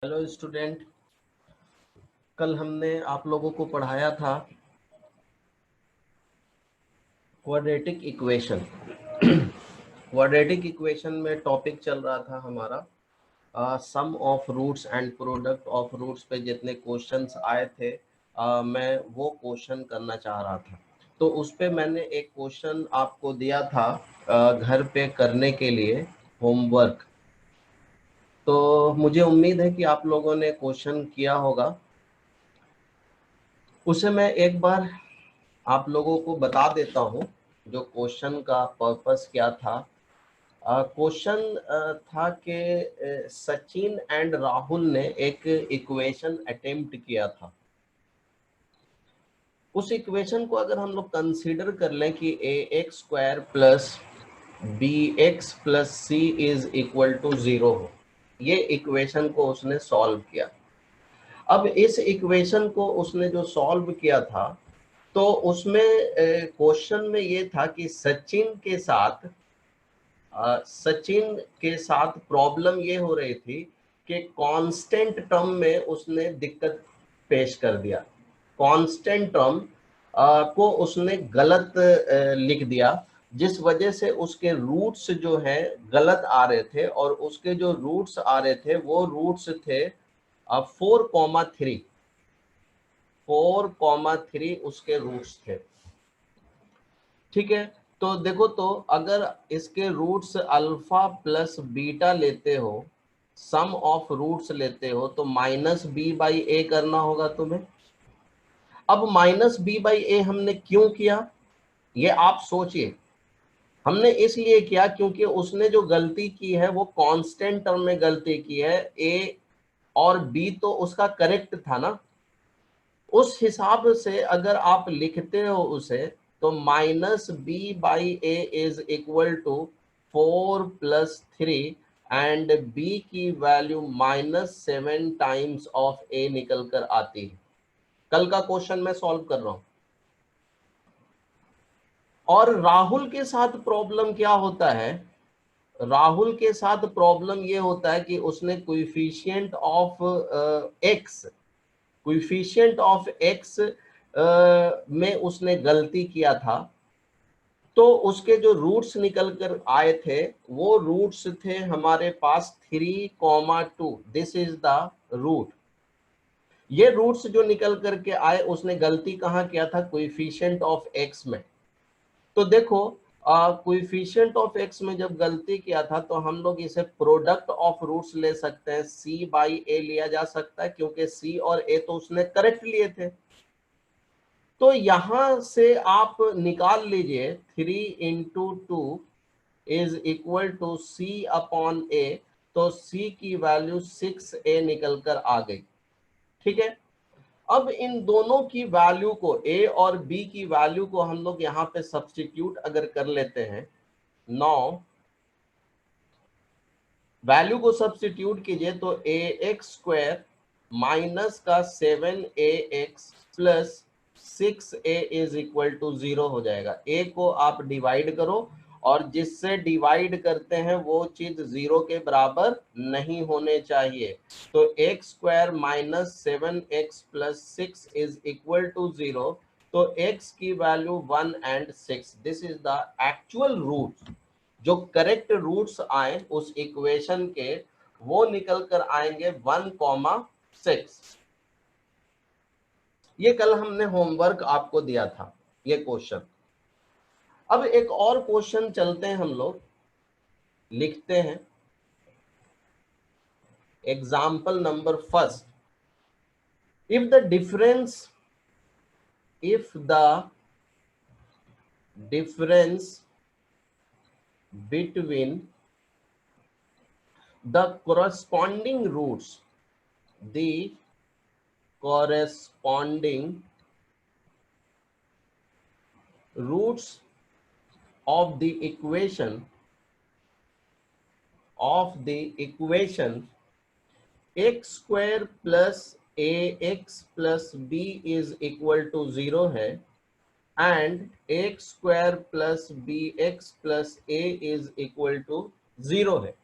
Hello student, कल हमने आप लोगों को पढ़ाया था क्वाड्रेटिक इक्वेशन। क्वाड्रेटिक इक्वेशन में टॉपिक चल रहा था हमारा sum of roots and product of roots पे जितने क्वेश्चंस आए थे मैं वो क्वेश्चन करना चाह रहा था। तो उस पे मैंने एक क्वेश्चन आपको दिया था घर पे करने के लिए होमवर्क। तो मुझे उम्मीद है कि आप लोगों ने क्वेश्चन किया होगा। उसे मैं एक बार आप लोगों को बता देता हूँ जो क्वेश्चन का पर्पस क्या था। क्वेश्चन था कि सचिन एंड राहुल ने एक इक्वेशन अटेम्प्ट किया था। उस इक्वेशन को अगर हम लोग कंसीडर कर लें कि A X square plus B X plus C is equal to 0 हो, ये इक्वेशन को उसने सॉल्व किया। अब इस इक्वेशन को उसने जो सॉल्व किया था तो उसमें क्वेश्चन में ये था कि सचिन के साथ प्रॉब्लम ये हो रही थी कि कांस्टेंट टर्म में उसने दिक्कत पेश कर दिया। कांस्टेंट टर्म को उसने गलत लिख दिया, जिस वजह से उसके रूट्स जो है गलत आ रहे थे और उसके जो रूट्स आ रहे थे वो रूट्स थे 4,3। 4,3 उसके रूट्स थे। ठीक है, तो देखो, तो अगर इसके रूट्स अल्फा प्लस बीटा लेते हो, सम ऑफ रूट्स लेते हो, तो माइनस बी बाई ए करना होगा तुम्हें। अब माइनस बी बाई ए हमने क्यों किया, ये आप सोचिए। हमने इसलिए किया क्योंकि उसने जो गलती की है वो कांस्टेंट टर्म में गलती की है। ए और बी तो उसका करेक्ट था ना, उस हिसाब से अगर आप लिखते हो उसे, तो minus B by A is equal to 4+3 and B की वैल्यू -7 टाइम्स ऑफ ए निकल कर आती है। कल का क्वेश्चन मैं सॉल्व कर रहा हूं। और राहुल के साथ प्रॉब्लम क्या होता है, राहुल के साथ प्रॉब्लम ये होता है कि उसने coefficient of x, coefficient of x में उसने गलती किया था। तो उसके जो रूट्स निकल कर आए थे वो रूट्स थे हमारे पास 3,2। This is the root. ये रूट्स जो निकल करके आए, उसने गलती कहाँ किया था, कोएफिशिएंट ऑफ एक्स में। तो देखो, कोएफिशिएंट ऑफ एक्स में जब गलती किया था तो हम लोग इसे प्रोडक्ट ऑफ रूट्स ले सकते हैं, सी बाई ए लिया जा सकता है, क्योंकि सी और ए तो उसने करेक्ट लिए थे। तो यहां से आप निकाल लीजिए 3 × 2 is equal to C upon A. तो सी की वैल्यू 6a निकल कर आ गई। ठीक है, अब इन दोनों की वैल्यू को, ए और बी की वैल्यू को हम लोग यहाँ पे सब्स्टिट्यूट अगर कर लेते हैं, 9 वैल्यू को सब्स्टिट्यूट कीजिए तो ए एक्स स्क्वायर माइनस का 7ax plus 6a is equal to 0 हो जाएगा। ए को आप डिवाइड करो और जिससे डिवाइड करते हैं वो चीज 0 के बराबर नहीं होने चाहिए। तो X square minus 7x plus 6 is equal to 0। तो x की वैल्यू 1 एंड 6, this is the actual root. जो करेक्ट रूट्स आए उस इक्वेशन के वो निकल कर आएंगे 1,6। ये कल हमने होमवर्क आपको दिया था, ये क्वेश्चन। अब एक और क्वेश्चन चलते हैं, हम लोग लिखते हैं example number first. If the difference between the corresponding roots, the corresponding roots of the equation x square plus ax plus b is equal to 0 है and x square plus bx plus a is equal to 0 है।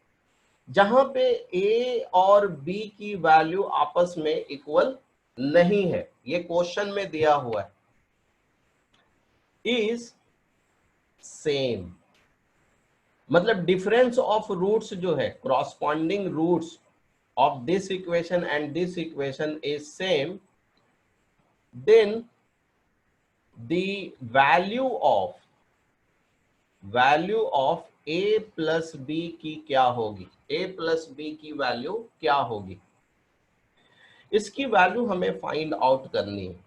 जहां पे ए और B की value आपस में equal नहीं है, ये क्वेश्चन में दिया हुआ है, इज सेम, मतलब डिफरेंस ऑफ रूट्स जो है, corresponding roots of this equation and this equation is same, then the value of A plus B की क्या होगी, ए प्लस बी की वैल्यू क्या होगी, इसकी वैल्यू हमें फाइंड आउट करनी है।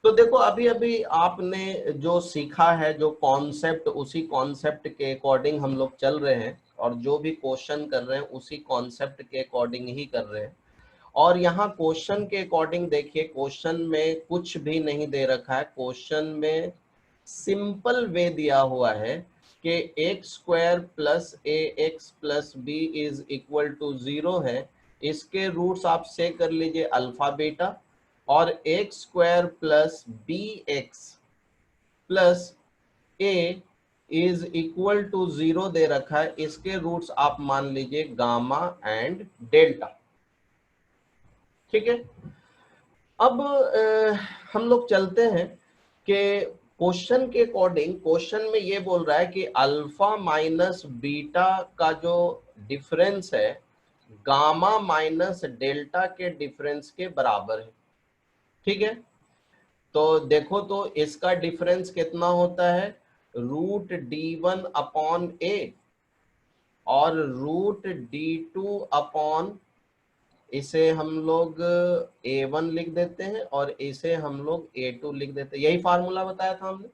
तो देखो अभी अभी आपने जो सीखा है, जो कॉन्सेप्ट, उसी कॉन्सेप्ट के अकॉर्डिंग हम लोग चल रहे हैं, और जो भी क्वेश्चन कर रहे हैं उसी कॉन्सेप्ट के अकॉर्डिंग ही कर रहे हैं। और यहाँ क्वेश्चन के अकॉर्डिंग देखिए, क्वेश्चन में कुछ भी नहीं दे रखा है, क्वेश्चन में सिंपल वे दिया हुआ है कि X square plus A X plus B is equal to 0 है। इसके रूट्स आप से कर लीजिए अल्फा बीटा, और X square plus B X plus A is equal to 0 दे रखा है, इसके रूट्स आप मान लीजिए गामा एंड डेल्टा। ठीक है, अब हम लोग चलते हैं कि क्वेश्चन के अकॉर्डिंग, क्वेश्चन में ये बोल रहा है कि अल्फा माइनस बीटा का जो डिफरेंस है गामा माइनस डेल्टा के डिफरेंस के बराबर है। ठीक है, तो देखो तो इसका डिफरेंस कितना होता है, रूट d1 अपॉन ए और रूट d2 अपॉन, इसे हम लोग a1 लिख देते हैं और इसे हम लोग a2 लिख देते हैं, यही फार्मूला बताया था हमने।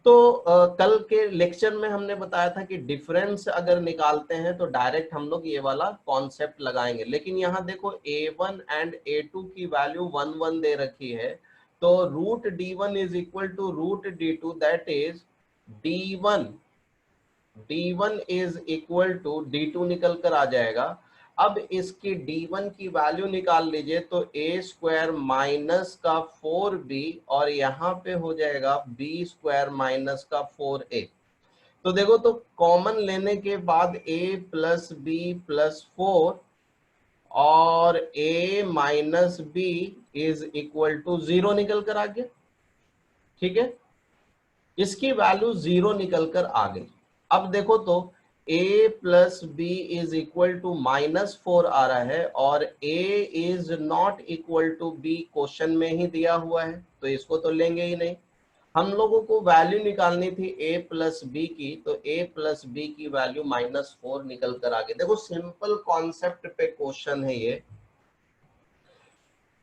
तो कल के लेक्चर में हमने बताया था कि डिफरेंस अगर निकालते हैं तो डायरेक्ट हम लोग ये वाला कॉन्सेप्ट लगाएंगे, लेकिन यहाँ देखो a1 एंड a2 की वैल्यू 1 1 दे रखी है, तो root d1 is equal to root d2, that is d1 is equal to d2 निकल कर आ जाएगा। अब इसकी d1 की वैल्यू निकाल लीजिए, तो a स्क्वायर माइनस का 4b और यहाँ पे हो जाएगा b स्क्वायर माइनस का 4a। तो देखो तो कॉमन लेने के बाद a प्लस बी प्लस 4 और a minus B is equal to 0 निकल कर आ गया। ठीक है, इसकी वैल्यू 0 निकल कर आ गई। अब देखो तो a plus B is equal to -4 आ रहा है, और a is not equal to b question में ही दिया हुआ है, तो इसको तो लेंगे ही नहीं। हम लोगों को वैल्यू निकालनी थी a प्लस बी की, तो a प्लस बी की वैल्यू -4 निकल कर आ गई। देखो सिंपल कॉन्सेप्ट पे क्वेश्चन है ये।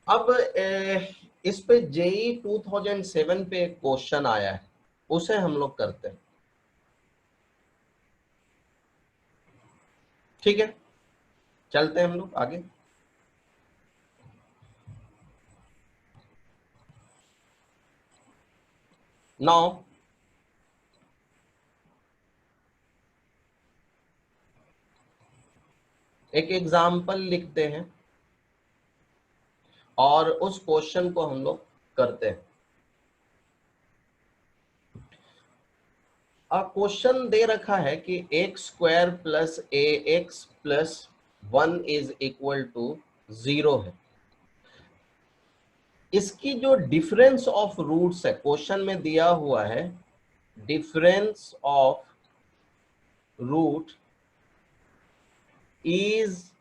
अब इस पे जेई 2007 पे एक क्वेश्चन आया है, उसे हम लोग करते हैं। ठीक है, चलते हैं हम लोग आगे। नाउ एक एग्जाम्पल लिखते हैं और उस क्वेश्चन को हम लोग करते हैं। अब क्वेश्चन दे रखा है कि X square plus A X plus 1 is equal to 0 है। इसकी जो डिफरेंस ऑफ रूट्स है क्वेश्चन में दिया हुआ है, difference of root is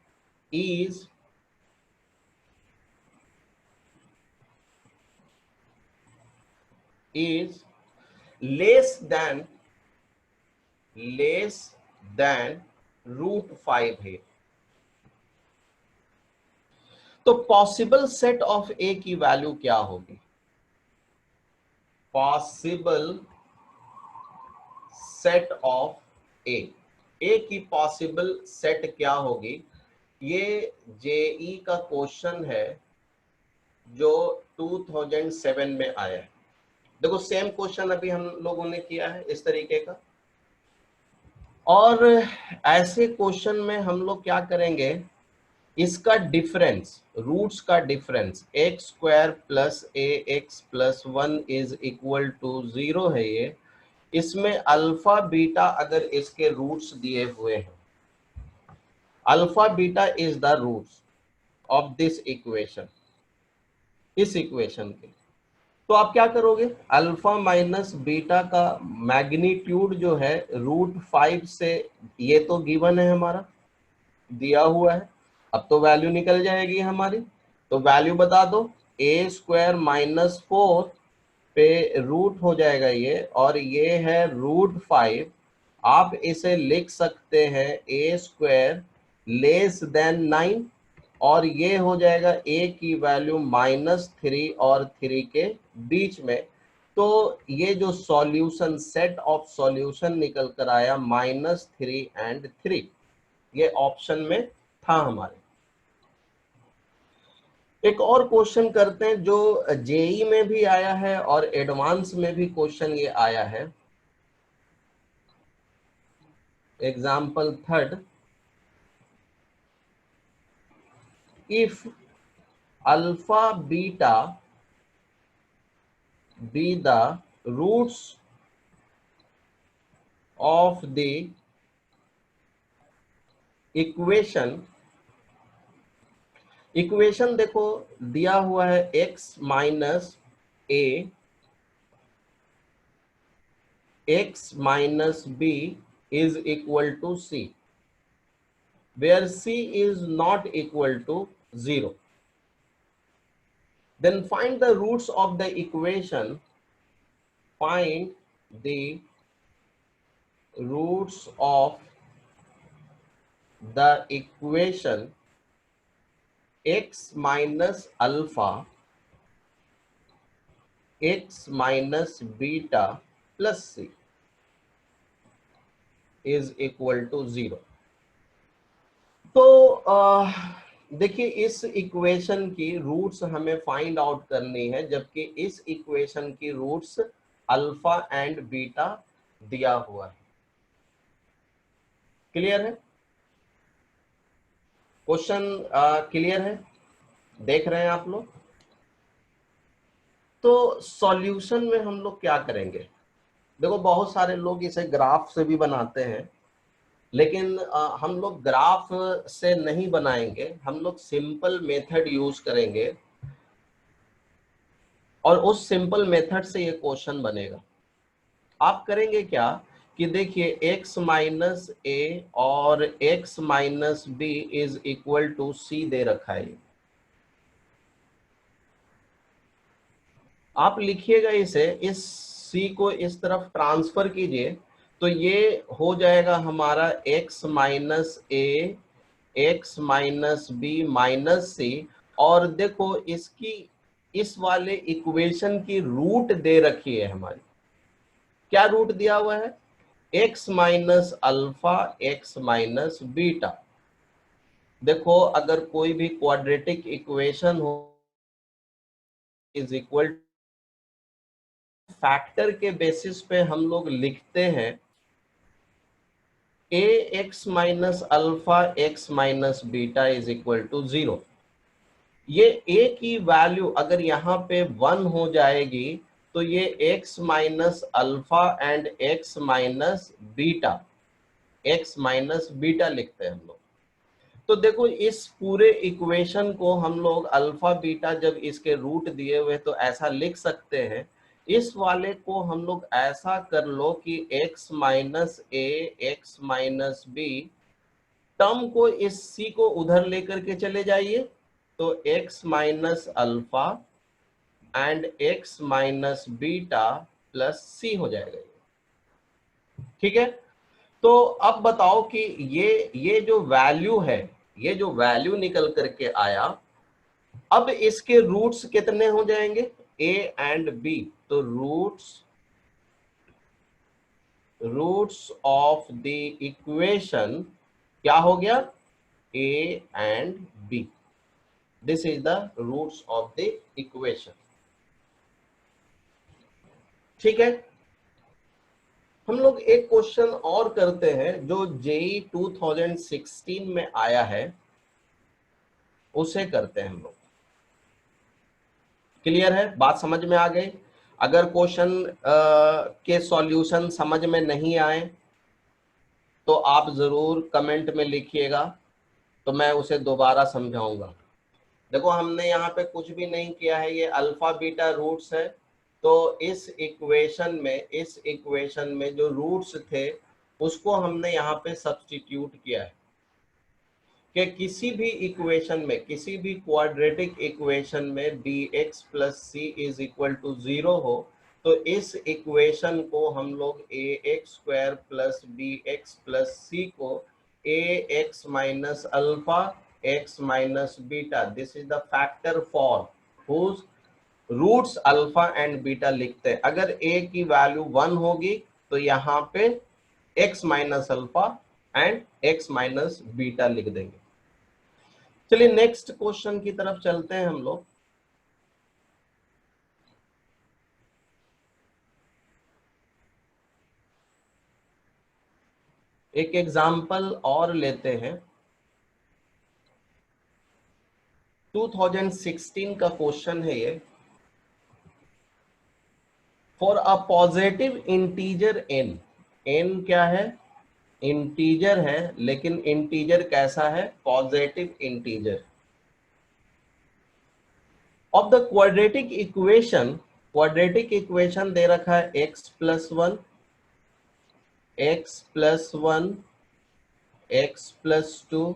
less than √5 है। तो पॉसिबल सेट ऑफ ए की वैल्यू क्या होगी, पॉसिबल सेट ऑफ ए की पॉसिबल सेट क्या होगी, ये जेई का क्वेश्चन है जो 2007 में आया है। देखो सेम क्वेश्चन अभी हम लोगों ने किया है इस तरीके का, और ऐसे क्वेश्चन में हम लोग क्या करेंगे, इसका डिफरेंस, रूट्स का difference X square plus A X plus 1 is equal to 0 है ये, इसमें अल्फा बीटा अगर इसके रूट्स दिए हुए हैं, alpha beta is the roots of this equation, इस इक्वेशन के। तो आप क्या करोगे, अल्फा माइनस बीटा का मैग्नीट्यूड जो है √5 से, ये तो गिवन है हमारा, दिया हुआ है, अब तो वैल्यू निकल जाएगी हमारी। तो वैल्यू बता दो, a² - 4 पे रूट हो जाएगा ये, और ये है √5। आप इसे लिख सकते हैं a² < 9, और ये हो जाएगा a की वैल्यू -3 और 3 के बीच में। तो ये जो सॉल्यूशन, सेट ऑफ सॉल्यूशन निकल कर आया -3 और 3, ये ऑप्शन में था हमारे। एक और क्वेश्चन करते हैं जो जेई में भी आया है और एडवांस में भी क्वेश्चन ये आया है। Example 3, if alpha beta be the roots of the equation, equation देखो दिया हुआ है x minus a x minus b is equal to c, where c is not equal to 0. Then find the roots of the equation. Find the roots of the equation x minus alpha x minus beta plus c is equal to 0. तो देखिए इस equation की roots हमें find out करनी है, जबकि इस equation की रूट्स अल्फा एंड बीटा दिया हुआ है। क्लियर है? क्वेश्चन क्लियर है? देख रहे हैं आप लोग? तो सॉल्यूशन में हम लोग क्या करेंगे, देखो बहुत सारे लोग इसे ग्राफ से भी बनाते हैं, लेकिन हम लोग ग्राफ से नहीं बनाएंगे, हम लोग सिंपल मेथड यूज करेंगे, और उस सिंपल मेथड से ये क्वेश्चन बनेगा। आप करेंगे क्या कि देखिए x माइनस ए और x minus B is equal to C दे रखा है। आप लिखिएगा इसे, इस c को इस तरफ ट्रांसफर कीजिए, तो ये हो जाएगा हमारा x माइनस ए x माइनस बी माइनस सी, और देखो इसकी इस वाले इक्वेशन की रूट दे रखी है हमारी। क्या रूट दिया हुआ है? x minus alpha x minus beta. देखो अगर कोई भी क्वाड्रेटिक इक्वेशन हो इज इक्वल, फैक्टर के बेसिस पे हम लोग लिखते हैं a x minus alpha x minus beta is equal to 0। ये a की वैल्यू अगर यहाँ पे 1 हो जाएगी तो ये x minus alpha and x minus beta लिखते हैं हम लोग। तो देखो इस पूरे इक्वेशन को हम लोग अल्फा बीटा जब इसके रूट दिए हुए तो ऐसा लिख सकते हैं। इस वाले को हम लोग ऐसा कर लो कि x minus A X minus B, term को इस c को उधर लेकर के चले जाइए, तो x minus alpha and x minus beta plus c हो जाएगा। ठीक है? तो अब बताओ कि ये जो वैल्यू है, ये जो वैल्यू निकल करके आया, अब इसके रूट्स कितने हो जाएंगे? a and b। तो रूट्स ऑफ द इक्वेशन क्या हो गया? a and b। This is the roots of the equation. ठीक है? हम लोग एक क्वेश्चन और करते हैं जो जेई 2016 में आया है, उसे करते हैं हम लोग। क्लियर है? बात समझ में आ गई? अगर क्वेश्चन के सॉल्यूशन समझ में नहीं आए तो आप जरूर कमेंट में लिखिएगा, तो मैं उसे दोबारा समझाऊंगा। देखो हमने यहाँ पे कुछ भी नहीं किया है, ये अल्फा बीटा रूट्स है। तो इस इक्वेशन में जो रूट्स थे उसको हमने यहाँ पे सब्स्टिट्यूट किया है कि किसी भी इक्वेशन में, किसी भी क्वाड्रेटिक इक्वेशन में B X plus C is equal to 0 हो, तो इस इक्वेशन को हम लोग A X square plus B X plus C को A X minus alpha X minus beta, this is the factor for whose roots alpha and beta लिखते हैं। अगर ए की वैल्यू 1 होगी तो यहाँ पे x minus alpha and x minus beta लिख देंगे। चलिए नेक्स्ट क्वेश्चन की तरफ चलते हैं हम लोग। एक एग्जाम्पल और लेते हैं। 2016 का क्वेश्चन है ये। For a positive integer N, N क्या है? इंटीजर है, लेकिन इंटीजर कैसा है? Positive integer. Of the quadratic equation, quadratic equation दे रखा है x plus 1, X plus 1, X plus 2,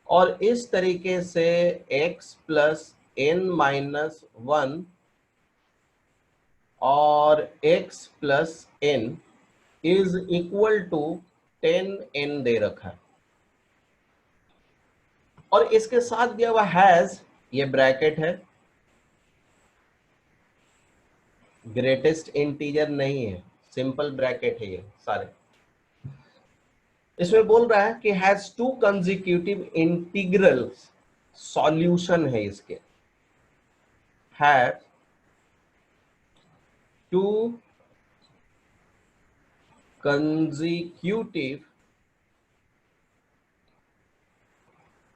और इस तरीके से x प्लस n माइनस 1 और x प्लस n is equal to 10n दे रखा है, और इसके साथ दिया हुआ हैज, ये ब्रैकेट है, ग्रेटेस्ट इंटीजर नहीं है, सिंपल ब्रैकेट है ये सारे। इसमें बोल रहा है कि has to consecutive integral, solution है इसके, have to consecutive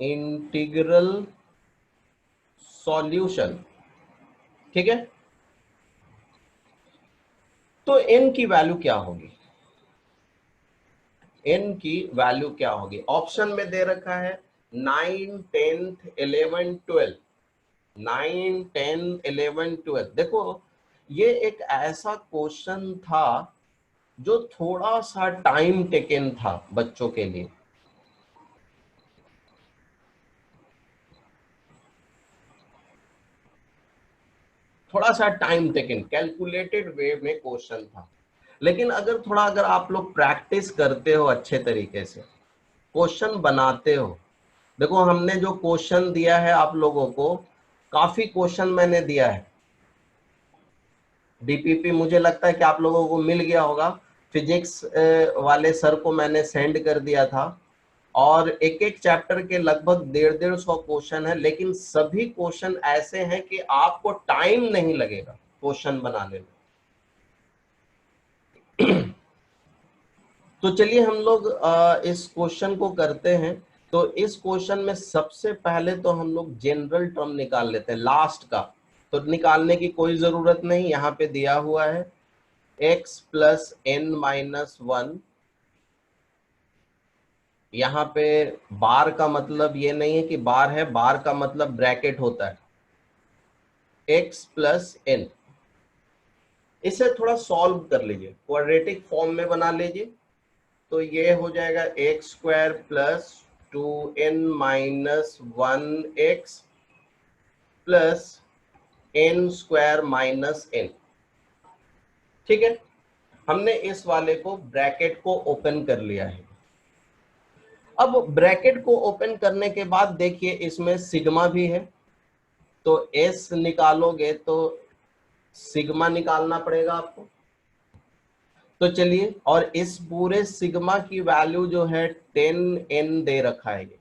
integral solution. ठीक है, तो n की वैल्यू क्या होगी? n की वैल्यू क्या होगी? ऑप्शन में दे रखा है 9, 10, 11, 12, 9, 10, 11, 12। देखो ये एक ऐसा क्वेश्चन था जो थोड़ा सा टाइम टेकन था बच्चों के लिए। थोड़ा सा टाइम टेकन, कैलकुलेटेड वे में क्वेश्चन था, लेकिन अगर आप लोग प्रैक्टिस करते हो, अच्छे तरीके से क्वेश्चन बनाते हो। देखो हमने जो क्वेश्चन दिया है आप लोगों को, काफी क्वेश्चन मैंने दिया है। डीपीपी मुझे लगता है कि आप लोगों को मिल गया होगा, फिजिक्स वाले सर को मैंने सेंड कर दिया था, और एक एक चैप्टर के लगभग 150-150 क्वेश्चन है, लेकिन सभी क्वेश्चन ऐसे हैं कि आपको टाइम नहीं लगेगा क्वेश्चन बनाने में। तो चलिए हम लोग इस क्वेश्चन को करते हैं। तो इस क्वेश्चन में सबसे पहले तो हम लोग जनरल टर्म निकाल लेते हैं लास्ट का। तो निकालने की कोई जरूरत नहीं, यहाँ पे दिया हुआ है x प्लस एन माइनस 1। यहाँ पे बार का मतलब ये नहीं है कि बार है, बार का मतलब ब्रैकेट होता है, x प्लस एन। इसे थोड़ा सॉल्व कर लीजिए, क्वाड्रेटिक फॉर्म में बना लीजिए। तो ये हो जाएगा x square plus 2n minus 1x plus n square minus n। ठीक है, हमने इस वाले को ब्रैकेट को ओपन कर लिया है। अब ब्रैकेट को ओपन करने के बाद देखिए इसमें सिग्मा भी है, तो s निकालोगे तो सिग्मा निकालना पड़ेगा आपको। तो चलिए, और इस पूरे सिग्मा की वैल्यू जो है 10n दे रखा है ये।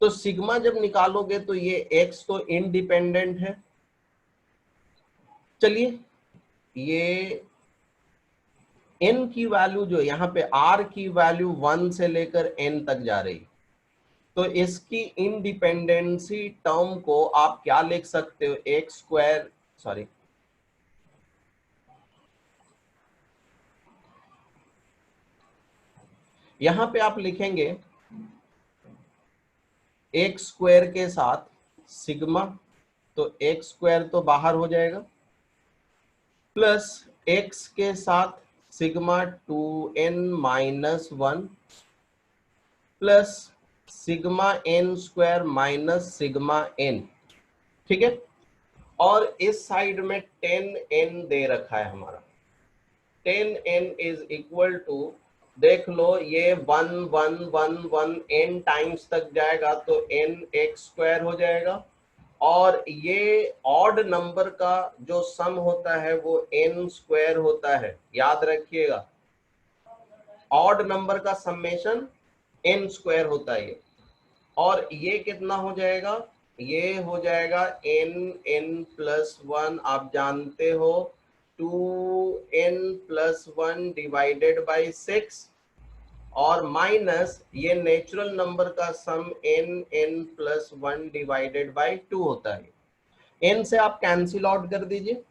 तो सिग्मा जब निकालोगे तो ये x तो इंडिपेंडेंट है। चलिए, ये n की वैल्यू जो यहाँ पे r की वैल्यू 1 से लेकर n तक जा रही, तो इसकी इंडिपेंडेंसी टर्म को आप क्या लिख सकते हो? एक्स स्क्वायर, सॉरी, यहां पे आप लिखेंगे एक्स स्क्वायर के साथ सिग्मा, तो एक्स स्क्वायर तो बाहर हो जाएगा, प्लस एक्स के साथ sigma 2n-1 plus sigma n square minus sigma n। ठीक है, और इस साइड में 10n दे रखा है हमारा। 10n इज इक्वल टू, देख लो ये 1 1 1 1 n टाइम्स तक जाएगा तो n एक्स स्क्वायर हो जाएगा, और ये ऑड नंबर का जो सम होता है वो n स्क्वायर होता है, याद रखिएगा। ऑड नंबर का समेशन n स्क्वायर होता है ये, और ये कितना हो जाएगा, ये हो जाएगा n+1, आप जानते हो 2n+1 डिवाइडेड बाई 6, और माइनस ये नेचुरल नंबर का सम n+1 डिवाइडेड बाई 2 होता है। n से आप कैंसिल आउट कर दीजिए,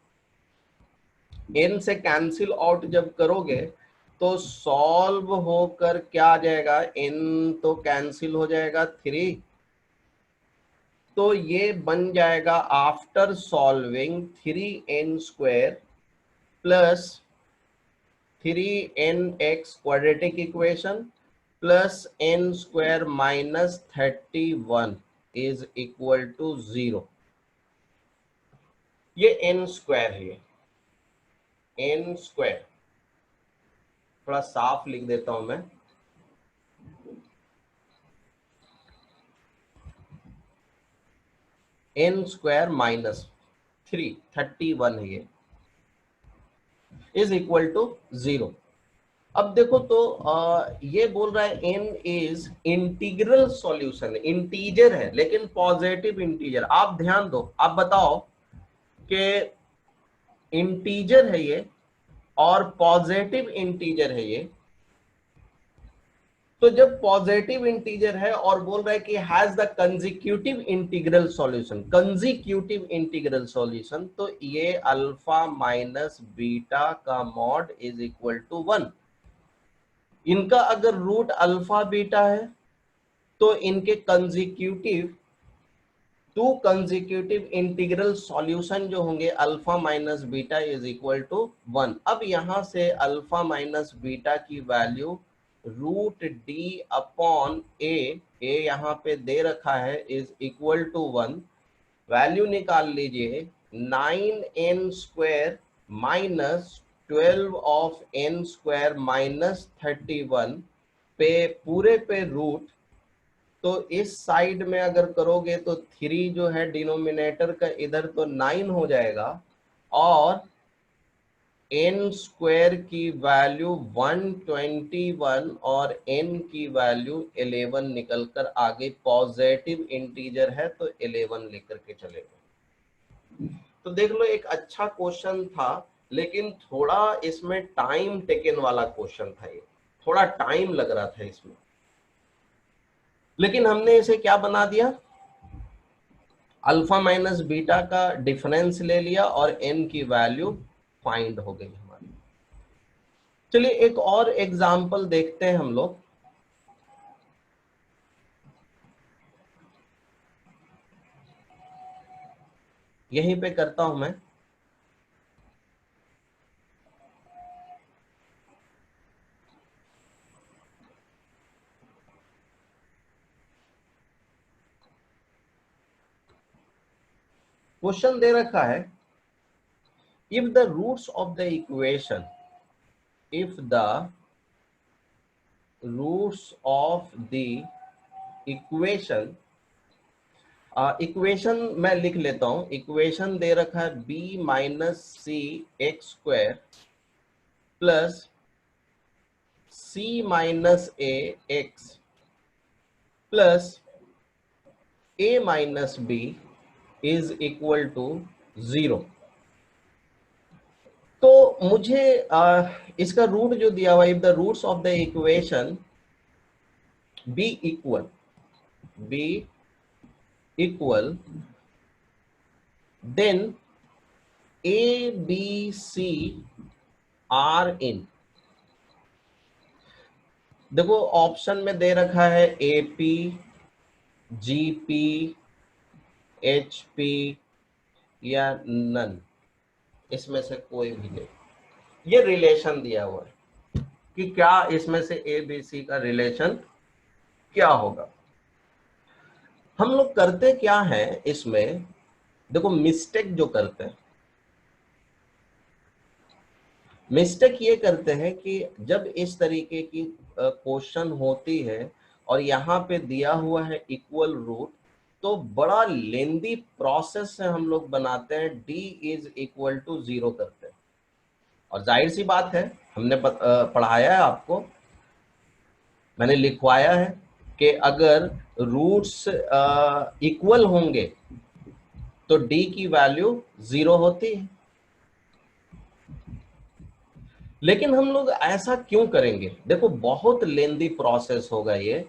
n से कैंसिल आउट जब करोगे तो सॉल्व होकर क्या आ जाएगा, n तो कैंसिल हो जाएगा 3, तो ये बन जाएगा after solving 3n square plus 3nx quadratic equation plus n square minus 31 is equal to 0। ये n स्क्वायर है, n स्क्वायर थोड़ा साफ लिख देता हूं मैं, n स्क्वायर माइनस 31 है ये, इज इक्वल टू 0। अब देखो तो ये बोल रहा है n is integral solution, integer है लेकिन पॉजिटिव इंटीजर। आप ध्यान दो, आप बताओ कि इंटीजर है ये और पॉजिटिव इंटीजर है ये, तो जब पॉजिटिव इंटीजर है और बोल रहा है कि has the consecutive integral solution, consecutive integral solution, तो ये अल्फा माइनस बीटा का मॉड इज इक्वल टू 1। इनका अगर रूट अल्फा बीटा है तो इनके consecutive, two consecutive integral solution जो होंगे alpha minus beta is equal to 1। अब यहां से अल्फा माइनस बीटा की value root D upon A यहाँ पे दे रखा है इज इक्वल टू 1, वैल्यू निकाल लीजिए 9n square minus 12 of n square minus 31 पे पूरे पे रूट, तो इस साइड में अगर करोगे तो 3 जो है डिनोमिनेटर का इधर तो 9 हो जाएगा, और n स्क्वायर की वैल्यू 121 और n की वैल्यू 11 निकल कर आगे, पॉजिटिव इंटीजर है तो 11 लेकर के चलेगा। तो देख लो एक अच्छा क्वेश्चन था, लेकिन थोड़ा इसमें टाइम टेकन वाला क्वेश्चन था, ये थोड़ा टाइम लग रहा था इसमें, लेकिन हमने इसे क्या बना दिया, अल्फा माइनस बीटा का डिफरेंस ले लिया और n की वैल्यू फाइंड हो गई हमारी। चलिए एक और एग्जांपल देखते हैं हम लोग। यहीं पे करता हूं मैं, क्वेश्चन दे रखा है, if the roots of the equation, if the roots of the equation, equation मैं लिख लेता हूं, इक्वेशन दे रखा है b minus C X square plus c minus A X plus a minus B is equal to 0। तो मुझे इसका रूट जो दिया हुआ, if the roots of the equation be equal then A B C are in, देखो option में दे रखा है ए पी GP, HP या नन, इसमें से कोई भी नहीं। ये रिलेशन दिया हुआ है कि क्या इसमें से ABC का रिलेशन क्या होगा। हम लोग करते क्या है इसमें, देखो मिस्टेक जो करते हैं, मिस्टेक ये करते हैं कि जब इस तरीके की क्वेश्चन होती है और यहाँ पे दिया हुआ है इक्वल रूट, तो बड़ा लेंदी प्रोसेस से हम लोग बनाते हैं, D इज इक्वल टू 0 करते हैं। और जाहिर सी बात है, हमने पढ़ाया है आपको, मैंने लिखवाया है कि अगर रूट्स इक्वल होंगे तो D की वैल्यू 0 होती है। लेकिन हम लोग ऐसा क्यों करेंगे, देखो बहुत लेंदी प्रोसेस होगा ये,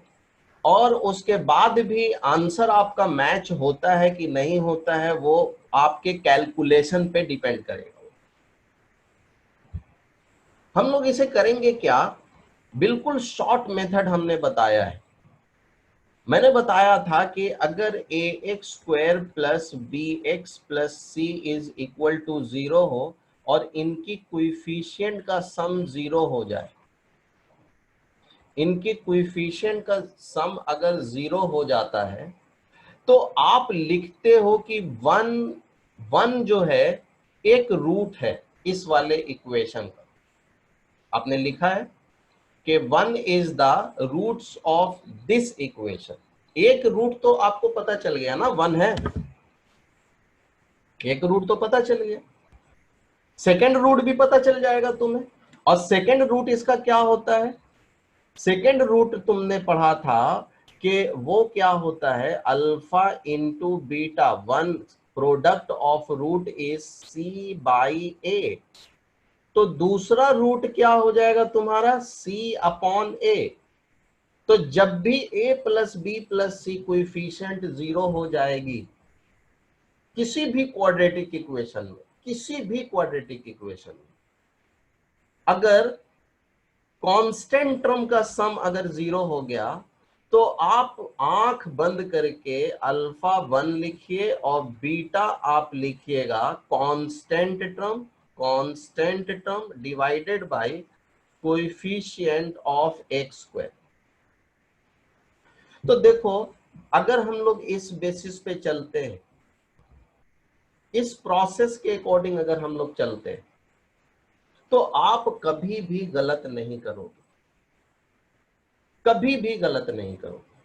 और उसके बाद भी आंसर आपका मैच होता है कि नहीं होता है वो आपके कैलकुलेशन पे डिपेंड करेगा। हम लोग इसे करेंगे क्या, बिल्कुल शॉर्ट मेथड हमने बताया है। मैंने बताया था कि अगर ax² plus bx plus c is equal to 0 हो और इनकी कोएफिशिएंट का सम 0 हो जाए, इनके कोएफिशिएंट का सम अगर 0 हो जाता है, तो आप लिखते हो कि वन जो है एक रूट है इस वाले इक्वेशन का। आपने लिखा है कि 1 is the roots of this equation. एक रूट तो आपको पता चल गया ना, 1 है, एक रूट तो पता चल गया, सेकेंड रूट भी पता चल जाएगा तुम्हें। और सेकेंड रूट इसका क्या होता है, सेकेंड रूट तुमने पढ़ा था कि वो क्या होता है, alpha into beta, 1 product of root is C/A। तो दूसरा रूट क्या हो जाएगा तुम्हारा, C/A। तो जब भी A plus B plus C coefficient 0 हो जाएगी किसी भी क्वाड्रेटिक इक्वेशन में, किसी भी क्वाड्रेटिक इक्वेशन में, अगर कांस्टेंट टर्म का सम अगर 0 हो गया, तो आप आंख बंद करके अल्फा 1 लिखिए और बीटा आप लिखिएगा constant term divided by coefficient of x²। तो देखो, अगर हम लोग इस बेसिस पे चलते हैं, इस प्रोसेस के अकॉर्डिंग अगर हम लोग चलते हैं, तो आप कभी भी गलत नहीं करोगे, कभी भी गलत नहीं करोगे।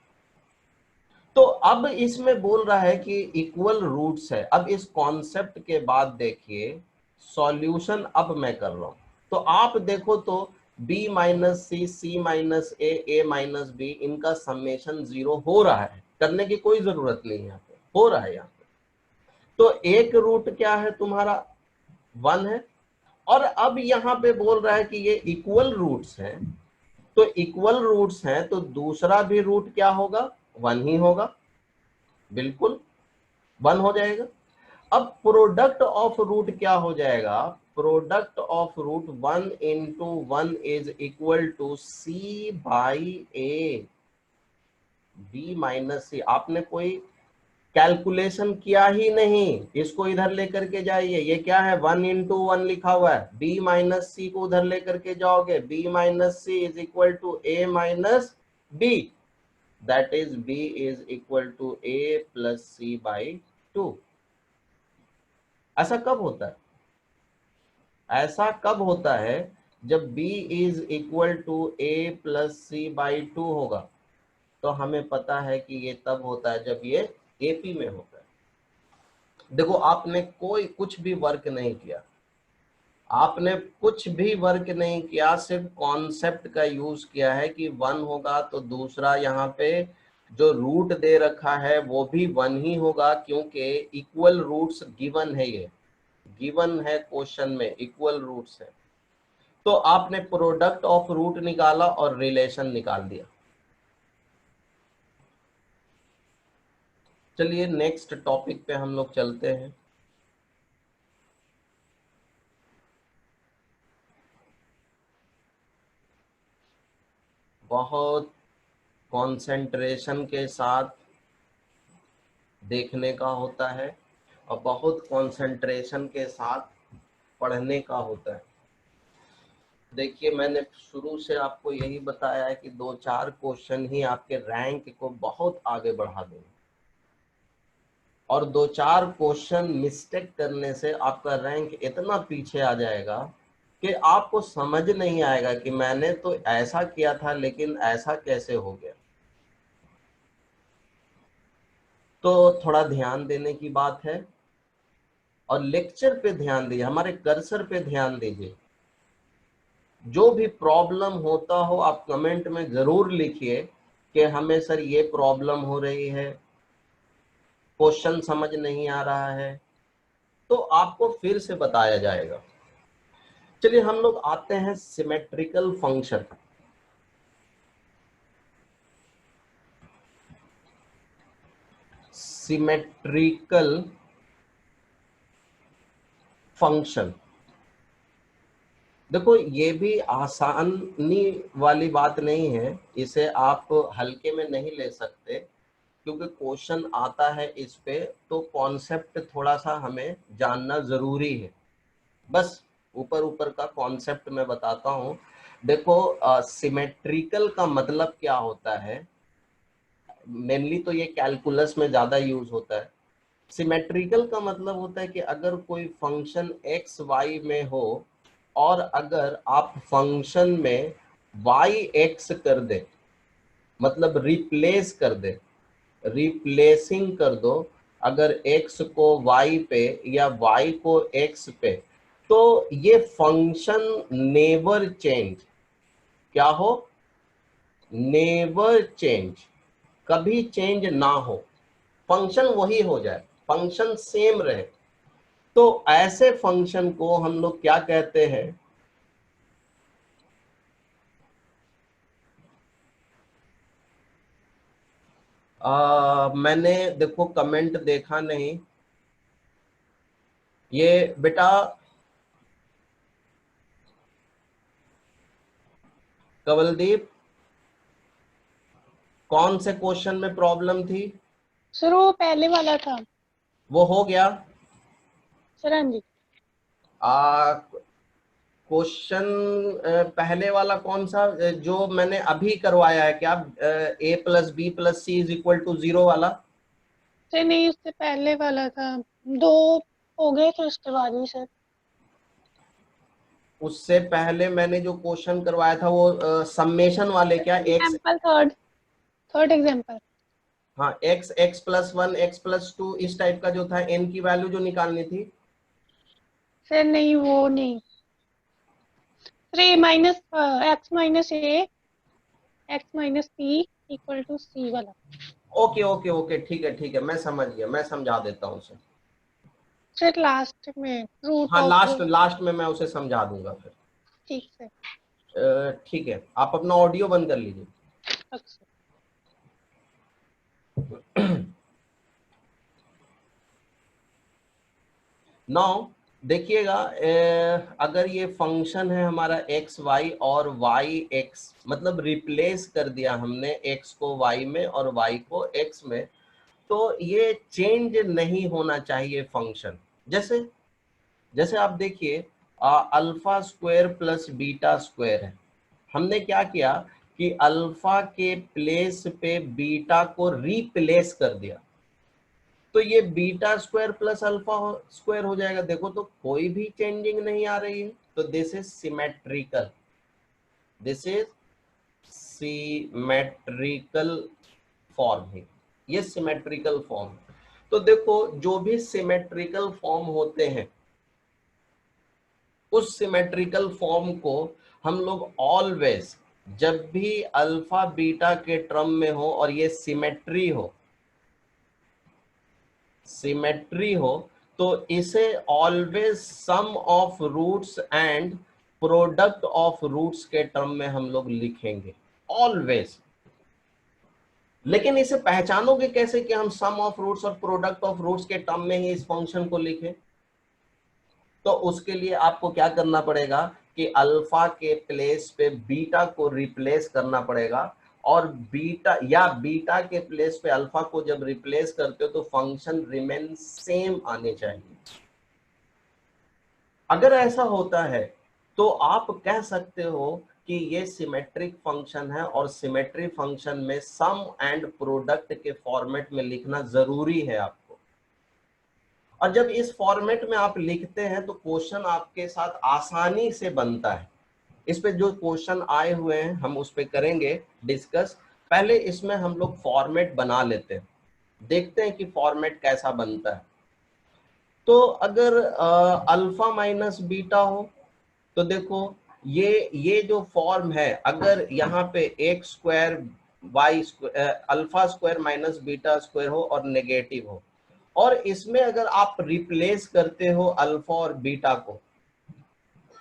तो अब इसमें बोल रहा है कि इक्वल रूट्स है। अब इस कॉन्सेप्ट के बाद देखिए सॉल्यूशन अब मैं कर रहा हूं, तो आप देखो तो b माइनस सी, सी माइनस ए माइनस बी, इनका समेशन 0 हो रहा है, करने की कोई जरूरत नहीं है, यहाँ पे हो रहा है यहाँ पे। तो एक रूट क्या है तुम्हारा, 1 है। और अब यहाँ पे बोल रहा है कि ये इक्वल रूट्स हैं, तो इक्वल रूट्स हैं तो दूसरा भी रूट क्या होगा, 1 ही होगा, बिल्कुल 1 हो जाएगा। अब प्रोडक्ट ऑफ रूट क्या हो जाएगा, product of root 1 into 1 is equal to C/A, B minus C. आपने कोई कैलकुलेशन किया ही नहीं, इसको इधर लेकर के जाइए, ये क्या है 1 इंटू 1 लिखा हुआ है, B माइनस सी को उधर लेकर के जाओगे, B minus C is equal to A minus B, that is B is equal to A plus C/2। ऐसा कब होता है, ऐसा कब होता है, जब B is equal to A plus C/2 होगा। तो हमें पता है कि ये तब होता है जब ये AP में होता है। देखो आपने कोई कुछ भी वर्क नहीं किया, आपने कुछ भी वर्क नहीं किया, सिर्फ कॉन्सेप्ट का यूज किया है कि 1 होगा तो दूसरा यहाँ पे जो रूट दे रखा है वो भी 1 ही होगा, क्योंकि इक्वल रूट्स गिवन है, ये गिवन है क्वेश्चन में, इक्वल रूट्स है। तो आपने प्रोडक्ट ऑफ रूट निकाला और रिलेशन निकाल दिया। चलिए नेक्स्ट टॉपिक पे हम लोग चलते हैं। बहुत कंसंट्रेशन के साथ देखने का होता है और बहुत कंसंट्रेशन के साथ पढ़ने का होता है। देखिए मैंने शुरू से आपको यही बताया है कि 2-4 क्वेश्चन ही आपके रैंक को बहुत आगे बढ़ा देंगे, और 2-4 क्वेश्चन मिस्टेक करने से आपका रैंक इतना पीछे आ जाएगा कि आपको समझ नहीं आएगा कि मैंने तो ऐसा किया था लेकिन ऐसा कैसे हो गया। तो थोड़ा ध्यान देने की बात है, और लेक्चर पे ध्यान दीजिए, हमारे कर्सर पे ध्यान दीजिए। जो भी प्रॉब्लम होता हो आप कमेंट में जरूर लिखिए कि हमें सर ये प्रॉब्लम हो रही है, क्वेश्चन समझ नहीं आ रहा है, तो आपको फिर से बताया जाएगा। चलिए हम लोग आते हैं सिमेट्रिकल फंक्शन। सिमेट्रिकल फंक्शन, देखो ये भी आसानी वाली बात नहीं है, इसे आप हल्के में नहीं ले सकते, क्योंकि क्वेश्चन आता है इस पे तो कॉन्सेप्ट थोड़ा सा हमें जानना जरूरी है। बस ऊपर ऊपर का कॉन्सेप्ट मैं बताता हूँ। देखो सिमेट्रिकल का मतलब क्या होता है, मेनली तो ये कैलकुलस में ज्यादा यूज होता है। सिमेट्रिकल का मतलब होता है कि अगर कोई फंक्शन एक्स वाई में हो और अगर आप फंक्शन में वाई एक्स कर दे, मतलब रिप्लेस कर दे, रिप्लेसिंग कर दो, अगर x को y पे या y को x पे, तो ये फंक्शन नेवर चेंज, क्या हो, नेवर चेंज, कभी चेंज ना हो, फंक्शन वही हो जाए, फंक्शन सेम रहे। तो ऐसे फंक्शन को हम लोग क्या कहते हैं, मैंने देखो कमेंट देखा नहीं, ये बेटा कवलदीप कौन से क्वेश्चन में प्रॉब्लम थी? सर वो पहले वाला था। वो हो गया। सर हाँ जी। क्वेश्चन पहले वाला कौन सा, जो मैंने अभी करवाया है क्या, a+b+c=0 वाला? सर नहीं, उससे पहले वाला था। 2 हो गए थे उसके बाद ही सर। उससे पहले मैंने जो क्वेश्चन करवाया था वो सम्मेशन वाले क्या, एक्स, एग्जाम्पल थर्ड एग्जाम्पल। हाँ x+1 x+2 इस टाइप का जो था, n की वैल्यू जो निकालनी थी। सर नहीं, वो नहीं। सर a माइनस x-p=c वाला। ओके ओके ओके, ठीक है, मैं समझ गया, मैं समझा देता हूँ उसे। सर लास्ट में रूट हाँ ऑफ। लास्ट लास्ट में मैं उसे समझा दूंगा फिर। ठीक सर। ठीक है, आप अपना ऑडियो बंद कर लीजिए। अच्छा। नाउ देखिएगा, अगर ये फंक्शन है हमारा एक्स वाई और वाई एक्स, मतलब रिप्लेस कर दिया हमने एक्स को वाई में और वाई को एक्स में, तो ये चेंज नहीं होना चाहिए फंक्शन। जैसे जैसे आप देखिए alpha square plus beta square है, हमने क्या किया कि अल्फा के प्लेस पे बीटा को रिप्लेस कर दिया, तो ये beta square plus alpha square हो जाएगा। देखो तो कोई भी चेंजिंग नहीं आ रही है, तो this is symmetrical, this is symmetrical form है, ये सिमेट्रिकल फॉर्म। तो देखो जो भी सिमेट्रिकल फॉर्म होते हैं, उस सिमेट्रिकल फॉर्म को हम लोग ऑलवेज, जब भी अल्फा बीटा के टर्म में हो और ये सिमेट्री हो, सिमेट्री हो, तो इसे always sum of roots and product of roots के टर्म में हम लोग लिखेंगे ऑलवेज। लेकिन इसे पहचानोगे कैसे कि हम सम ऑफ रूट्स और प्रोडक्ट ऑफ रूट्स के टर्म में ही इस फंक्शन को लिखें? तो उसके लिए आपको क्या करना पड़ेगा कि अल्फा के प्लेस पे बीटा को रिप्लेस करना पड़ेगा, और बीटा या बीटा के प्लेस पे अल्फा को जब रिप्लेस करते हो तो फंक्शन रिमेन सेम आने चाहिए। अगर ऐसा होता है तो आप कह सकते हो कि ये सिमेट्रिक फंक्शन है और सिमेट्री फंक्शन में सम एंड प्रोडक्ट के फॉर्मेट में लिखना जरूरी है आपको। और जब इस फॉर्मेट में आप लिखते हैं तो क्वेश्चन आपके साथ आसानी से बनता है। इस पे जो क्वेश्चन आए हुए हैं हम उस पे करेंगे डिस्कस। पहले इसमें हम लोग फॉर्मेट बना लेते हैं, देखते हैं कि फॉर्मेट कैसा बनता है। तो अगर अल्फा माइनस बीटा हो तो देखो ये जो फॉर्म है, अगर यहाँ पे X square Y alpha square minus beta square हो और नेगेटिव हो, और इसमें अगर आप रिप्लेस करते हो अल्फा और बीटा को,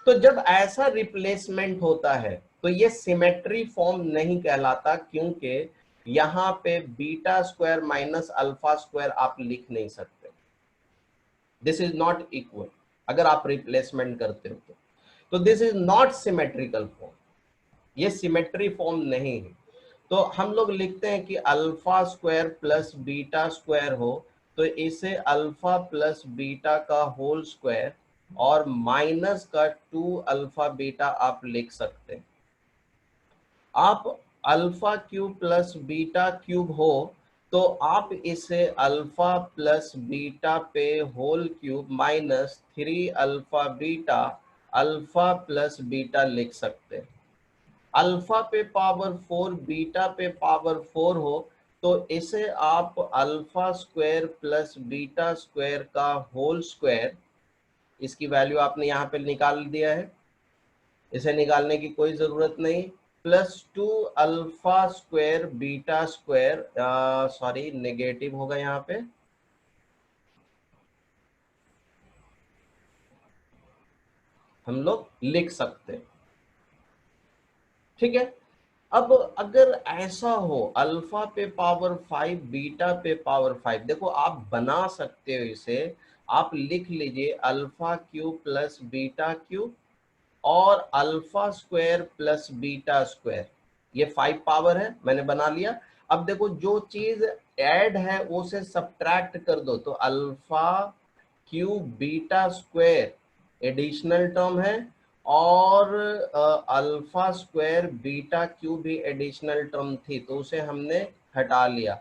तो जब ऐसा रिप्लेसमेंट होता है तो ये सिमेट्री फॉर्म नहीं कहलाता, क्योंकि यहाँ पे beta square minus alpha square आप लिख नहीं सकते। This is not equal. अगर आप रिप्लेसमेंट करते हो तो this is not symmetrical form, ये सिमेट्री फॉर्म नहीं है। तो हम लोग लिखते हैं कि alpha square plus beta square हो तो इसे अल्फा प्लस बीटा का होल स्क्वायर और माइनस का 2 अल्फा बीटा आप लिख सकते हैं। आप alpha cube plus beta cube हो तो आप इसे अल्फा प्लस बीटा पे whole cube minus 3 alpha plus beta लिख सकते हैं। अल्फा पे पावर 4 बीटा पे पावर 4 हो तो इसे आप alpha square plus beta square का होल स्क्वायर, इसकी वैल्यू आपने यहाँ पे निकाल दिया है, इसे निकालने की कोई जरूरत नहीं, plus 2 alpha square beta square, sorry negative होगा यहाँ पे, हम लोग लिख सकते हैं। ठीक है। अब अगर ऐसा हो अल्फा पे पावर 5 बीटा पे पावर 5, देखो आप बना सकते हो इसे, आप लिख लीजिए alpha cube plus beta cube और alpha square plus beta square, ये 5 पावर है, मैंने बना लिया। अब देखो जो चीज ऐड है उसे सब्ट्रैक्ट कर दो, तो alpha cube beta square additional term है और अल्फा स्क्वायर बीटा क्यूब भी एडिशनल टर्म थी, तो उसे हमने हटा लिया।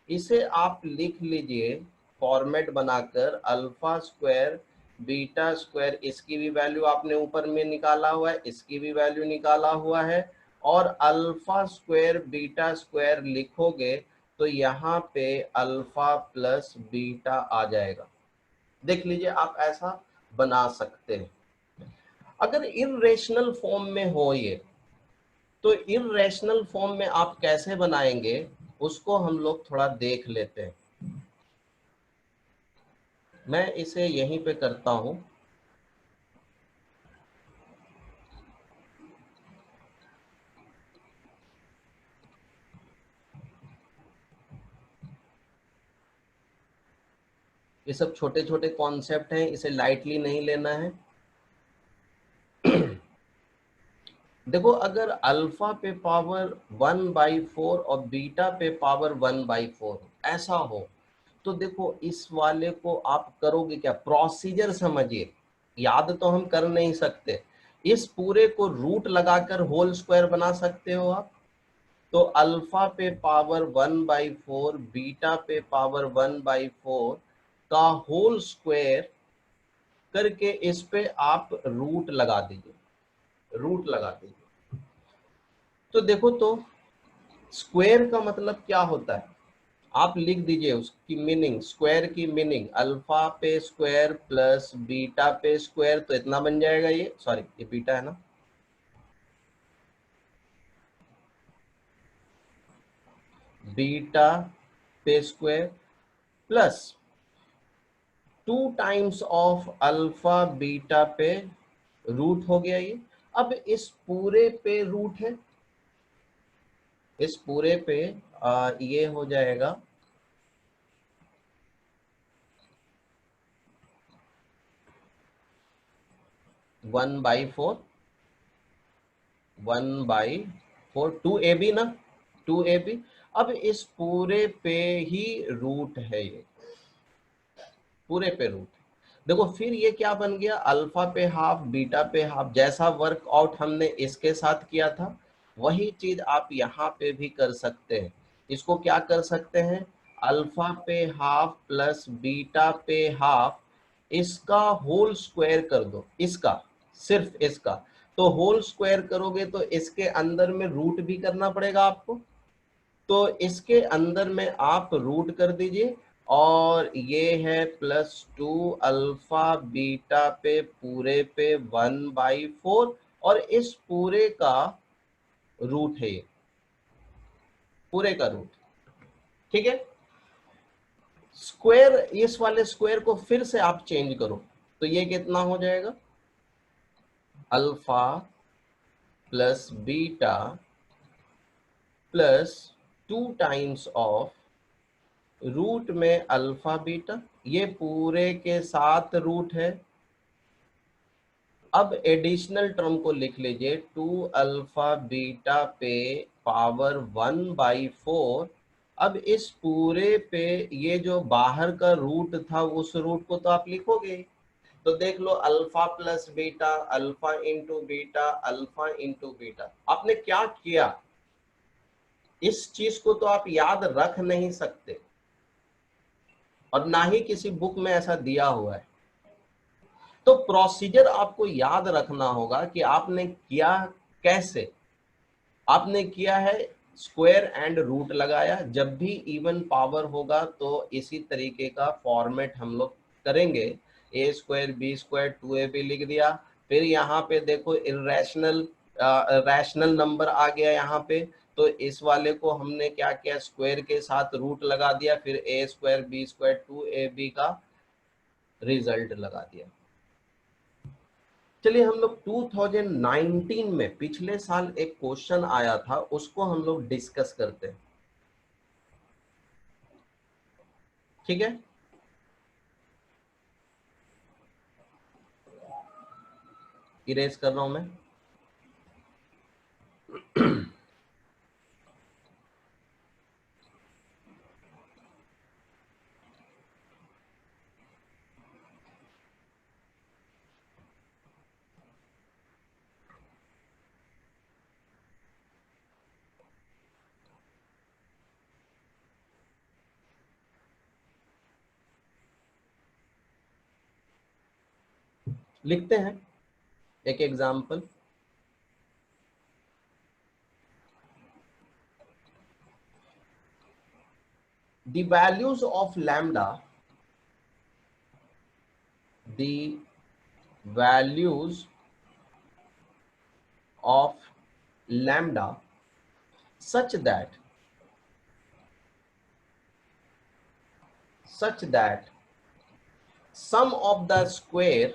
इसे आप लिख लीजिए फॉर्मेट बनाकर अल्फा स्क्वायर बीटा स्क्वायर, इसकी भी वैल्यू आपने ऊपर में निकाला हुआ है, इसकी भी वैल्यू निकाला हुआ है, और अल्फा स्क्वायर बीटा स्क्वायर लिखोगे तो यहाँ पे अल्फा प्लस बीटा आ जाएगा। देख लीजिए आप ऐसा बना सकते हैं। अगर इर्रेशनल फॉर्म में हो ये, तो इर्रेशनल फॉर्म में आप कैसे बनाएंगे उसको हम लोग थोड़ा देख लेते हैं। मैं इसे यहीं पे करता हूं। ये सब छोटे छोटे कॉन्सेप्ट हैं, इसे लाइटली नहीं लेना है। देखो अगर अल्फा पे पावर 1/4 और बीटा पे पावर 1/4 ऐसा हो, तो देखो इस वाले को आप करोगे क्या, प्रोसीजर समझिए, याद तो हम कर नहीं सकते, इस पूरे को रूट लगाकर होल स्क्वायर बना सकते हो आप। तो अल्फा पे पावर 1/4 बीटा पे पावर 1/4 का होल स्क्वायर करके इस पे आप रूट लगा दीजिए, रूट लगा दीजिए। तो देखो तो स्क्वायर का मतलब क्या होता है, आप लिख दीजिए उसकी मीनिंग, स्क्वायर की मीनिंग अल्फा पे स्क्वायर प्लस बीटा पे स्क्वायर, तो इतना बन जाएगा, ये सॉरी ये बीटा है ना, बीटा पे square plus 2 times of alpha beta पे रूट हो गया ये। अब इस पूरे पे रूट है, इस पूरे पे ये हो जाएगा 1/4 1/4 2ab ना, 2ab। अब इस पूरे पे ही रूट है, ये पूरे पे रूट। देखो फिर ये क्या बन गया, अल्फा पे हाफ बीटा पे हाफ। जैसा वर्कआउट हमने इसके साथ किया था वही चीज आप यहाँ पे भी कर सकते हैं। इसको क्या कर सकते हैं, अल्फा पे हाफ प्लस बीटा पे हाफ, इसका होल स्क्वायर कर दो, इसका सिर्फ इसका। तो होल स्क्वायर करोगे तो इसके अंदर में रूट भी करना पड़ेगा आपको, तो इसके अंदर में आप रूट कर दीजिए। और ये है +2 अल्फा बीटा पे पूरे पे 1/4, और इस पूरे का रूट है ये, पूरे का रूट। ठीक है, स्क्वायर, इस वाले स्क्वायर को फिर से आप चेंज करो तो ये कितना हो जाएगा, alpha plus beta plus 2 times of root में अल्फा बीटा, ये पूरे के साथ रूट है। अब एडिशनल टर्म को लिख लीजिए, 2 अल्फा बीटा पे पावर 1/4। अब इस पूरे पे ये जो बाहर का रूट था उस रूट को तो आप लिखोगे, तो देख लो alpha plus beta, alpha into beta, alpha into beta. आपने क्या किया, इस चीज को तो आप याद रख नहीं सकते और ना ही किसी बुक में ऐसा दिया हुआ है। तो प्रोसीजर आपको याद रखना होगा कि आपने किया कैसे। आपने किया है स्क्वायर एंड रूट लगाया, जब भी इवन पावर होगा तो इसी तरीके का फॉर्मेट हम लोग करेंगे, ए स्क्वायर बी स्क्वायर 2ab लिख दिया। फिर यहाँ पे देखो इरेशनल रैशनल नंबर आ गया यहाँ पे, तो इस वाले को हमने क्या किया, स्क्वायर के साथ रूट लगा दिया, फिर ए स्क्वायर बी स्क्वायर 2ab का रिजल्ट लगा दिया। चलिए हम लोग 2019 में, पिछले साल एक क्वेश्चन आया था उसको हम लोग डिस्कस करते हैं। ठीक है, इरेज कर रहा हूं मैं। लिखते हैं एक example. The values of lambda, the values of lambda such that sum of the square,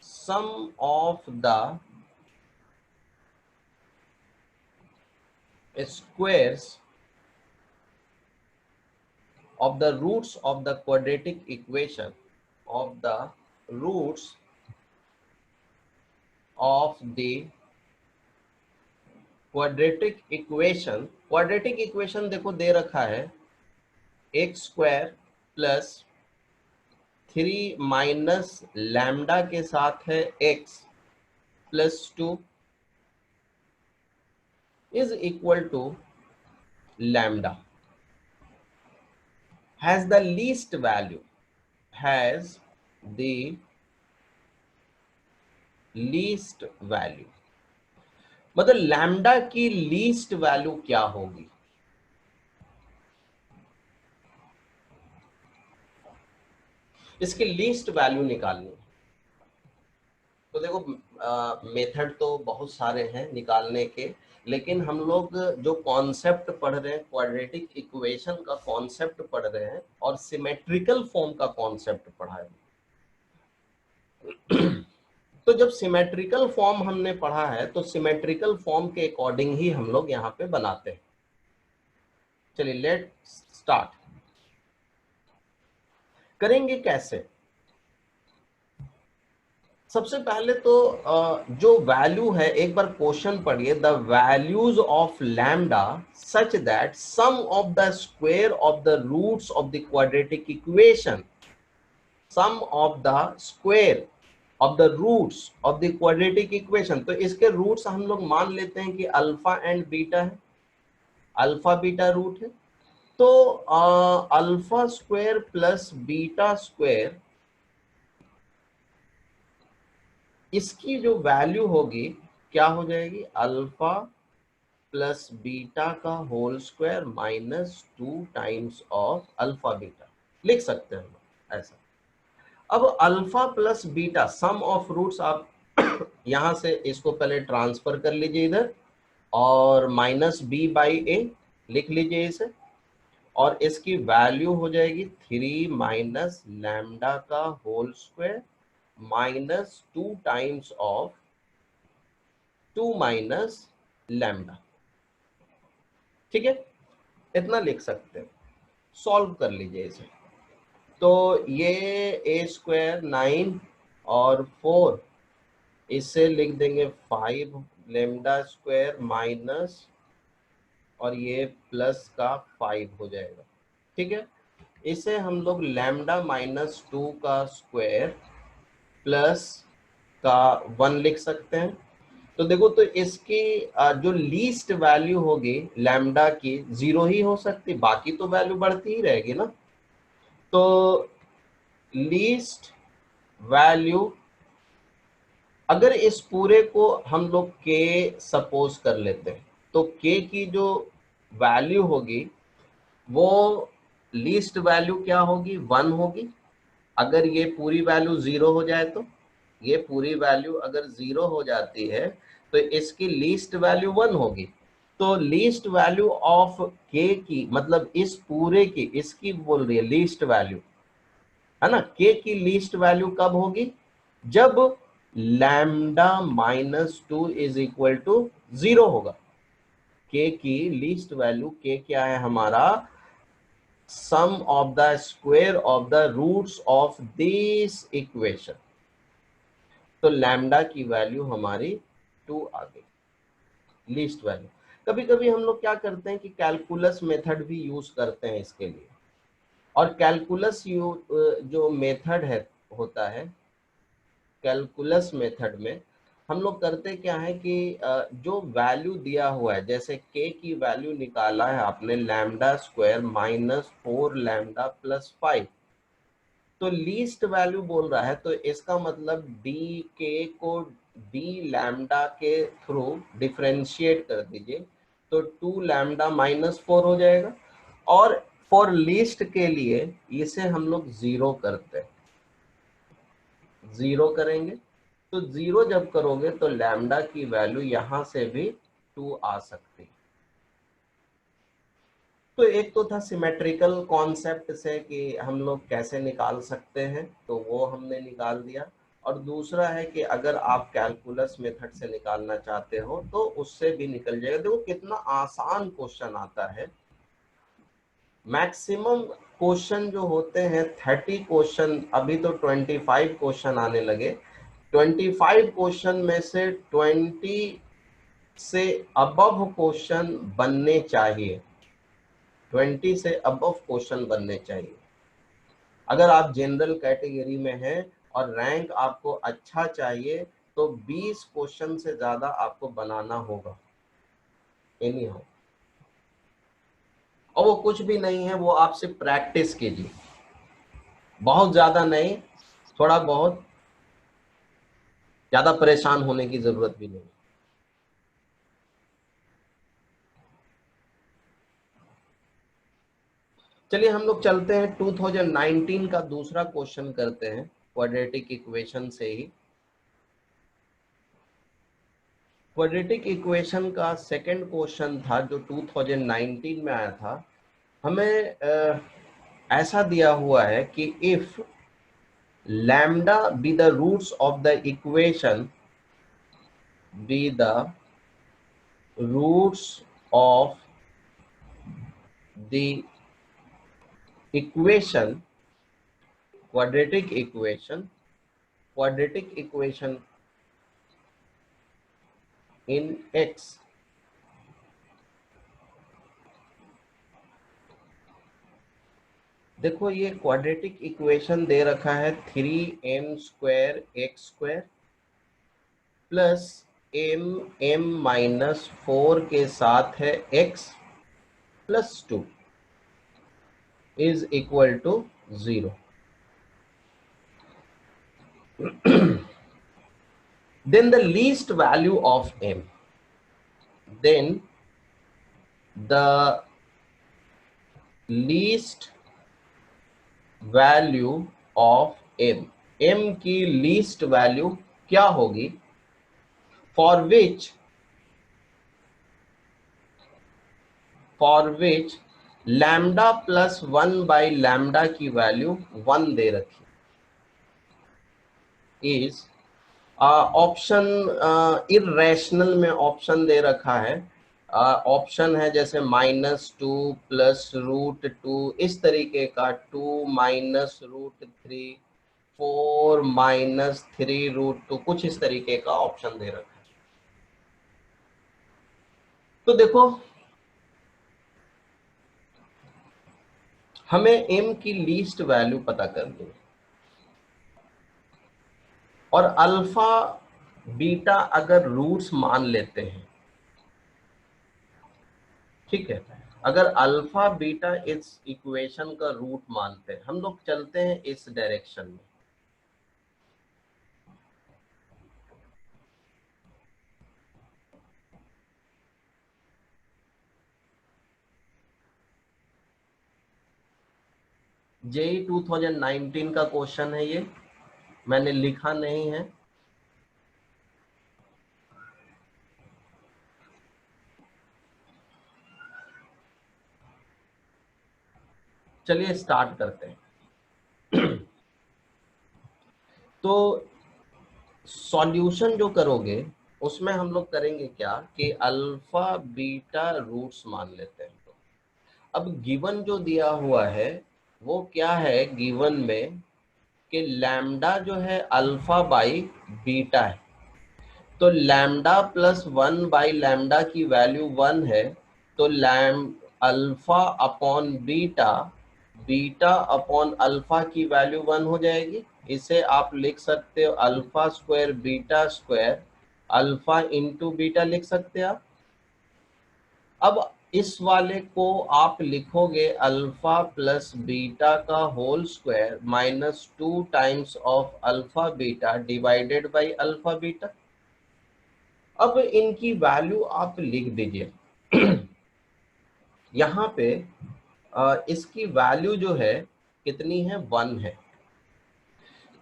sum of the squares of the roots of the quadratic equation, of the roots of the quadratic equation. Quadratic equation देखो दे रखा है X square plus 3 minus lambda के साथ है X plus 2 is equal to lambda has the least value, has the least value. मतलब lambda की least value क्या होगी, इसकी लीस्ट वैल्यू निकालनी है। तो देखो मेथड तो बहुत सारे हैं निकालने के, लेकिन हम लोग जो कॉन्सेप्ट पढ़ रहे हैं, क्वाड्रेटिक इक्वेशन का कॉन्सेप्ट पढ़ रहे हैं और सिमेट्रिकल फॉर्म का कॉन्सेप्ट पढ़ा है। तो जब सिमेट्रिकल फॉर्म हमने पढ़ा है तो सिमेट्रिकल फॉर्म के अकॉर्डिंग ही हम लोग यहाँ पे बनाते हैं। चलिए लेट स्टार्ट। करेंगे कैसे, सबसे पहले तो जो वैल्यू है, एक बार क्वेश्चन पढ़िए, the values of lambda such that sum of the square of the roots of the quadratic equation, sum of the square of the roots of the quadratic equation. तो इसके रूट्स हम लोग मान लेते हैं कि अल्फा एंड बीटा है, alpha beta root है। तो alpha square plus beta square, इसकी जो वैल्यू होगी क्या हो जाएगी, अल्फा प्लस बीटा का whole square minus 2 times of alpha beta, लिख सकते हैं हम ऐसा। अब alpha plus beta sum of roots, आप यहां से इसको पहले ट्रांसफर कर लीजिए इधर, और माइनस बी बाई ए लिख लीजिए इसे, और इसकी वैल्यू हो जाएगी 3 माइनस लैम्डा का whole square minus 2 times of 2 minus lambda. ठीक है, इतना लिख सकते हैं, सॉल्व कर लीजिए इसे। तो ये ए स्क्वायर 9 और 4, इससे लिख देंगे 5 लैम्डा स्क्वायर माइनस, और ये प्लस का 5 हो जाएगा। ठीक है, इसे हम लोग लैम्डा माइनस 2 का स्क्वायर प्लस का 1 लिख सकते हैं। तो देखो, तो इसकी जो लीस्ट वैल्यू होगी लैम्डा की 0 ही हो सकती, बाकी तो वैल्यू बढ़ती ही रहेगी ना। तो लीस्ट वैल्यू, अगर इस पूरे को हम लोग के सपोज कर लेते हैं, तो के की जो वैल्यू होगी वो लीस्ट वैल्यू क्या होगी, 1 होगी। अगर ये पूरी वैल्यू 0 हो जाए, तो ये पूरी वैल्यू अगर 0 हो जाती है तो इसकी लीस्ट वैल्यू 1 होगी। तो लीस्ट वैल्यू ऑफ के की, मतलब इस पूरे की, इसकी बोल रही है लीस्ट वैल्यू, है ना। के की लीस्ट वैल्यू कब होगी, जब lambda minus 2 is equal to 0 होगा। के की लीस्ट वैल्यू, के क्या है हमारा, sum of the square of the roots of this equation. तो लैम्डा की वैल्यू हमारी 2 आ गई, लीस्ट वैल्यू। कभी कभी हम लोग क्या करते हैं कि कैलकुलस मेथड भी यूज करते हैं इसके लिए, और कैलकुलस जो मेथड है होता है, कैलकुलस मेथड में हम लोग करते क्या है कि जो वैल्यू दिया हुआ है, जैसे के की वैल्यू निकाला है आपने lambda square minus 4 lambda plus 5, तो लीस्ट वैल्यू बोल रहा है, तो इसका मतलब डी के को डी लैम्डा के थ्रू डिफरेंशिएट कर दीजिए, तो 2 लैम्डा माइनस 4 हो जाएगा। और फॉर लीस्ट के लिए इसे हम लोग 0 करते हैं, 0 करेंगे। तो 0 जब करोगे तो लैम्डा की वैल्यू यहां से भी 2 आ सकती है। तो एक तो था सिमेट्रिकल कॉन्सेप्ट से कि हम लोग कैसे निकाल सकते हैं, तो वो हमने निकाल दिया। और दूसरा है कि अगर आप कैलकुलस मेथड से निकालना चाहते हो तो उससे भी निकल जाएगा। देखो कितना आसान क्वेश्चन आता है। मैक्सिमम क्वेश्चन जो होते हैं 30 क्वेश्चन, अभी तो 25 क्वेश्चन आने लगे। 25 क्वेश्चन में से 20 से अबव क्वेश्चन बनने चाहिए, 20 से अबव क्वेश्चन बनने चाहिए। अगर आप जनरल कैटेगरी में हैं और रैंक आपको अच्छा चाहिए तो 20 क्वेश्चन से ज्यादा आपको बनाना होगा एनी हाउ। और वो कुछ भी नहीं है, वो आप सिर्फ प्रैक्टिस कीजिए, बहुत ज्यादा नहीं, थोड़ा बहुत, ज्यादा परेशान होने की जरूरत भी नहीं। चलिए हम लोग चलते हैं 2019 का दूसरा क्वेश्चन करते हैं क्वाड्रेटिक इक्वेशन से ही। क्वाड्रेटिक इक्वेशन का सेकंड क्वेश्चन था जो 2019 में आया था। हमें ऐसा दिया हुआ है कि if lambda be the roots of the equation, be the roots of the equation, quadratic equation, quadratic equation in x, देखो ये क्वाड्रेटिक इक्वेशन दे रखा है 3m² x² प्लस m-4 के साथ है x plus 2 is equal to 0. Then the least value of m, then the least value of m, m की least value क्या होगी, for which lambda plus 1 by lambda की वैल्यू 1 दे रखी, is option irrational में option दे रखा है, option है जैसे -2 प्लस √2 इस तरीके का, 2 माइनस √3, 4 माइनस 3√2 कुछ इस तरीके का ऑप्शन दे रखा है. तो देखो हमें m की लीस्ट वैल्यू पता करनी है और अल्फा बीटा अगर रूट्स मान लेते हैं, ठीक है, अगर अल्फा बीटा इस इक्वेशन का रूट मानते हैं, हम लोग चलते हैं इस डायरेक्शन में. जेई 2019 का क्वेश्चन है ये, मैंने लिखा नहीं है. चलिए स्टार्ट करते हैं. तो सॉल्यूशन जो करोगे उसमें हम लोग करेंगे क्या कि अल्फा बीटा रूट्स मान लेते हैं. तो अब गिवन जो दिया हुआ है वो क्या है, गिवन में कि लैम्डा जो है अल्फा बाई बीटा है, तो लैम्डा प्लस 1 बाई लैम्डा की वैल्यू 1 है, तो alpha upon beta, beta upon alpha की वैल्यू 1 हो जाएगी. इसे आप लिख सकते हो alpha square beta square, alpha into beta लिख सकते हैं आप. अब इस वाले को आप लिखोगे अल्फा प्लस बीटा का whole square -2 times of alpha beta divided by alpha beta. अब इनकी वैल्यू आप लिख दीजिए. यहाँ पे इसकी वैल्यू जो है कितनी है, 1 है,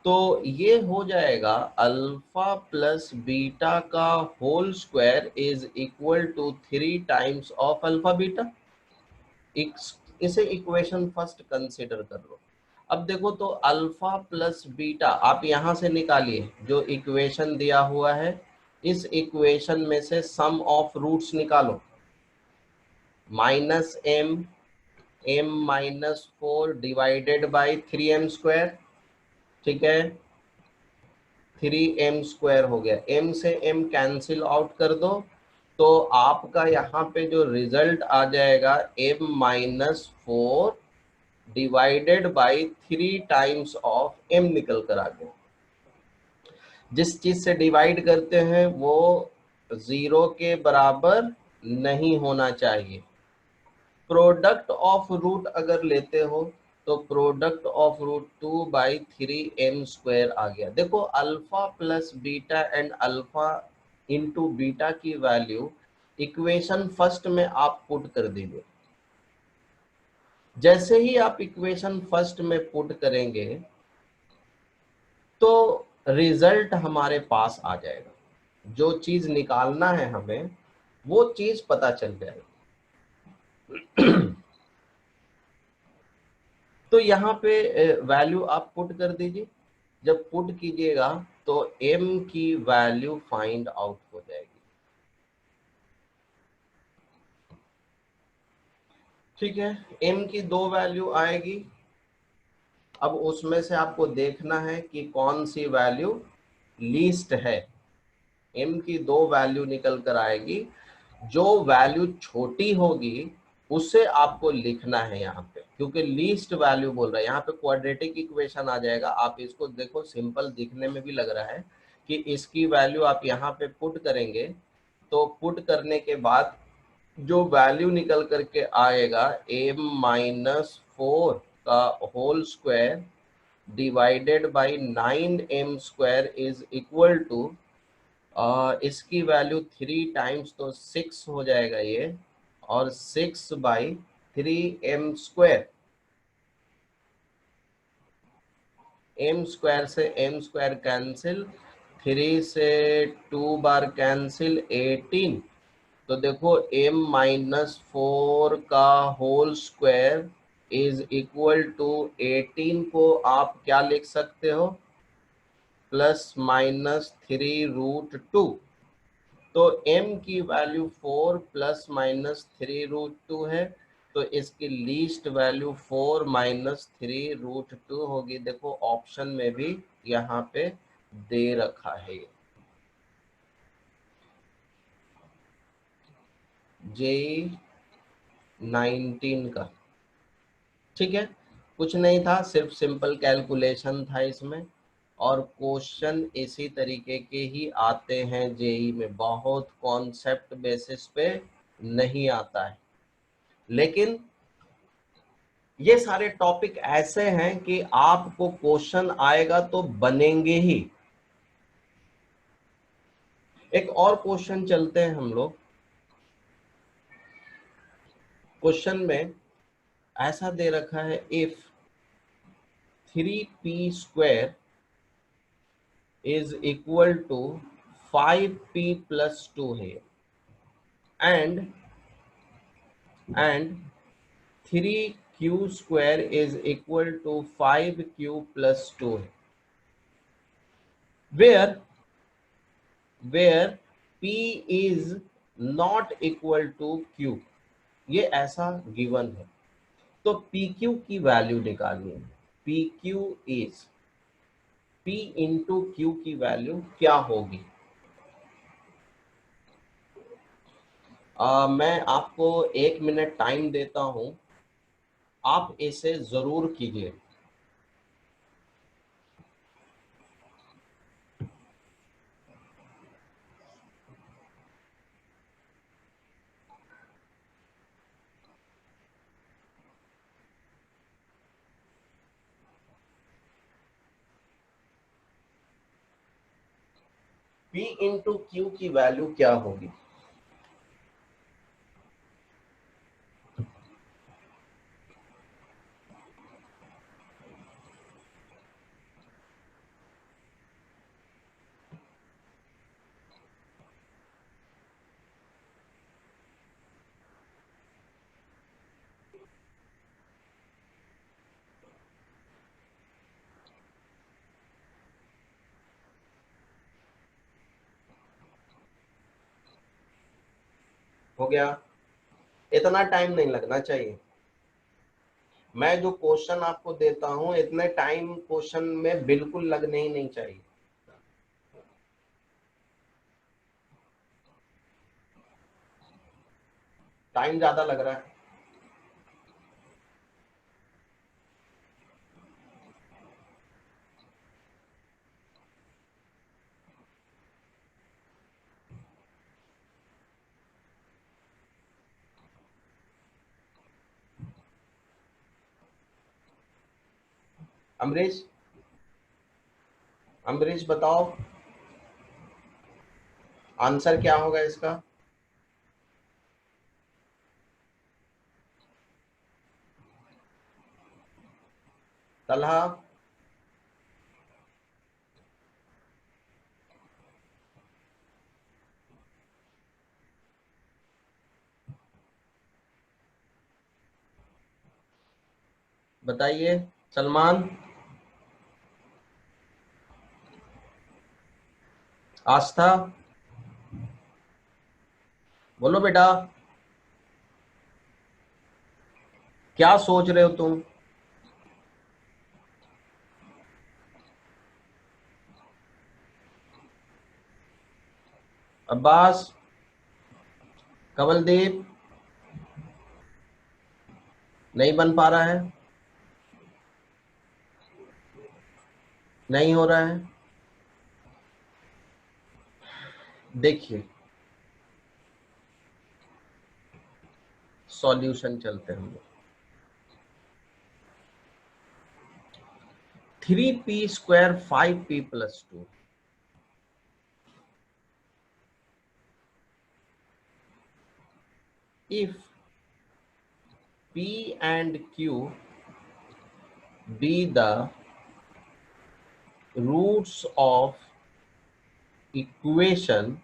तो ये हो जाएगा अल्फा प्लस बीटा का whole square is equal to 3 times of alpha beta. इसे इक्वेशन फर्स्ट कंसिडर कर लो. अब देखो तो अल्फा प्लस बीटा आप यहां से निकालिए, जो इक्वेशन दिया हुआ है इस इक्वेशन में से सम ऑफ रूट्स निकालो, -m-4 डिवाइडेड बाई 3m², ठीक है, 3m² हो गया, m से m कैंसिल आउट कर दो, तो आपका यहाँ पे जो रिजल्ट आ जाएगा m-4 divided by 3 times of m निकल कर आ गया. जिस चीज से डिवाइड करते हैं वो 0 के बराबर नहीं होना चाहिए. प्रोडक्ट ऑफ रूट अगर लेते हो तो प्रोडक्ट ऑफ रूट 2/3m² आ गया. देखो alpha plus beta and alpha into beta की वैल्यू इक्वेशन फर्स्ट में आप पुट कर दीजिए. जैसे ही आप इक्वेशन फर्स्ट में पुट करेंगे तो रिजल्ट हमारे पास आ जाएगा. जो चीज निकालना है हमें वो चीज पता चल जाएगी. तो यहाँ पे वैल्यू आप पुट कर दीजिए. जब पुट कीजिएगा तो m की वैल्यू फाइंड आउट हो जाएगी. ठीक है, m की 2 वैल्यू आएगी. अब उसमें से आपको देखना है कि कौन सी वैल्यू लीस्ट है। m की दो वैल्यू निकल कर आएगी, जो वैल्यू छोटी होगी उसे आपको लिखना है यहाँ पे, क्योंकि लीस्ट वैल्यू बोल रहा है। यहाँ पे क्वाड्रेटिक इक्वेशन आ जाएगा। आप इसको देखो, सिंपल दिखने में भी लग रहा है कि इसकी वैल्यू आप यहाँ पे पुट करेंगे, तो पुट करने के बाद जो वैल्यू निकल करके आएगा m-4 का whole square divided by 9m² is equal to, इसकी वैल्यू 3 टाइम्स तो 6 हो जाएगा ये, और 6/3m², m² से m² कैंसिल, 3 से 2 बार कैंसिल, 18। तो देखो m-4 का whole square is equal to 18 को आप क्या लिख सकते हो, +-3√2। तो m की वैल्यू 4 +-3√2 है, तो इसकी लीस्ट वैल्यू 4 -3√2 होगी। देखो ऑप्शन में भी यहाँ पे दे रखा है J19 का। ठीक है, कुछ नहीं था, सिर्फ सिंपल कैलकुलेशन था इसमें, और क्वेश्चन इसी तरीके के ही आते हैं जेई में, बहुत कॉन्सेप्ट बेसिस पे नहीं आता है। लेकिन ये सारे टॉपिक ऐसे हैं कि आपको क्वेश्चन आएगा तो बनेंगे ही। एक और क्वेश्चन चलते हैं हम लोग। क्वेश्चन में ऐसा दे रखा है, if 3p² is equal to 5p+2 है, and 3q² is equal to 5q+2 है, where p is not equal to q। ये ऐसा गिवन है, तो pq की वैल्यू निकालनी है। pq is p into q की वैल्यू क्या होगी। मैं आपको 1 मिनट टाइम देता हूं, आप इसे जरूर कीजिए। p इंटू क्यू की वैल्यू क्या होगी। हो गया, इतना टाइम नहीं लगना चाहिए। मैं जो क्वेश्चन आपको देता हूं, इतने टाइम क्वेश्चन में बिल्कुल लगने ही नहीं चाहिए। टाइम ज्यादा लग रहा है। अमरीश, अमरीश बताओ आंसर क्या होगा इसका। तलहा, बताइए। सलमान, आस्था, बोलो बेटा, क्या सोच रहे हो तुम। अब्बास, कमलदीप, नहीं बन पा रहा है, नहीं हो रहा है। देखिए सॉल्यूशन चलते हैं हम लोग। 3p² 5p + 2, if p and q be the roots of equation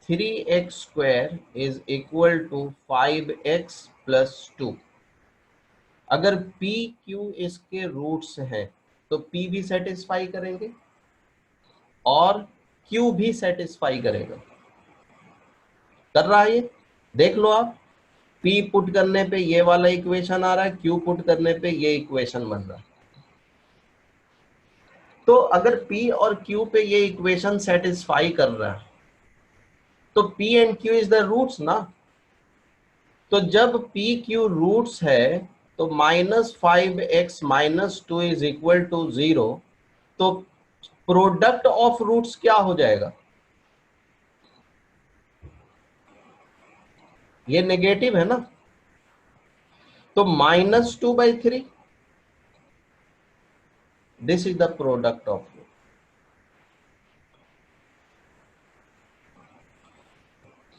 3x² = 5x + 2, अगर p q इसके रूट्स हैं तो p भी सेटिस्फाई करेंगे और q भी सेटिस्फाई करेगा। कर रहा है ये, देख लो आप, p पुट करने पे ये वाला इक्वेशन आ रहा है, q पुट करने पे ये इक्वेशन बन रहा है। तो अगर p और q पे ये इक्वेशन सेटिस्फाई कर रहा है तो p and q is the roots ना। तो जब p q रूट्स है तो -5x - 2 = 0, तो प्रोडक्ट ऑफ रूट्स क्या हो जाएगा? ये नेगेटिव है ना, तो -2/3, this is the product of root.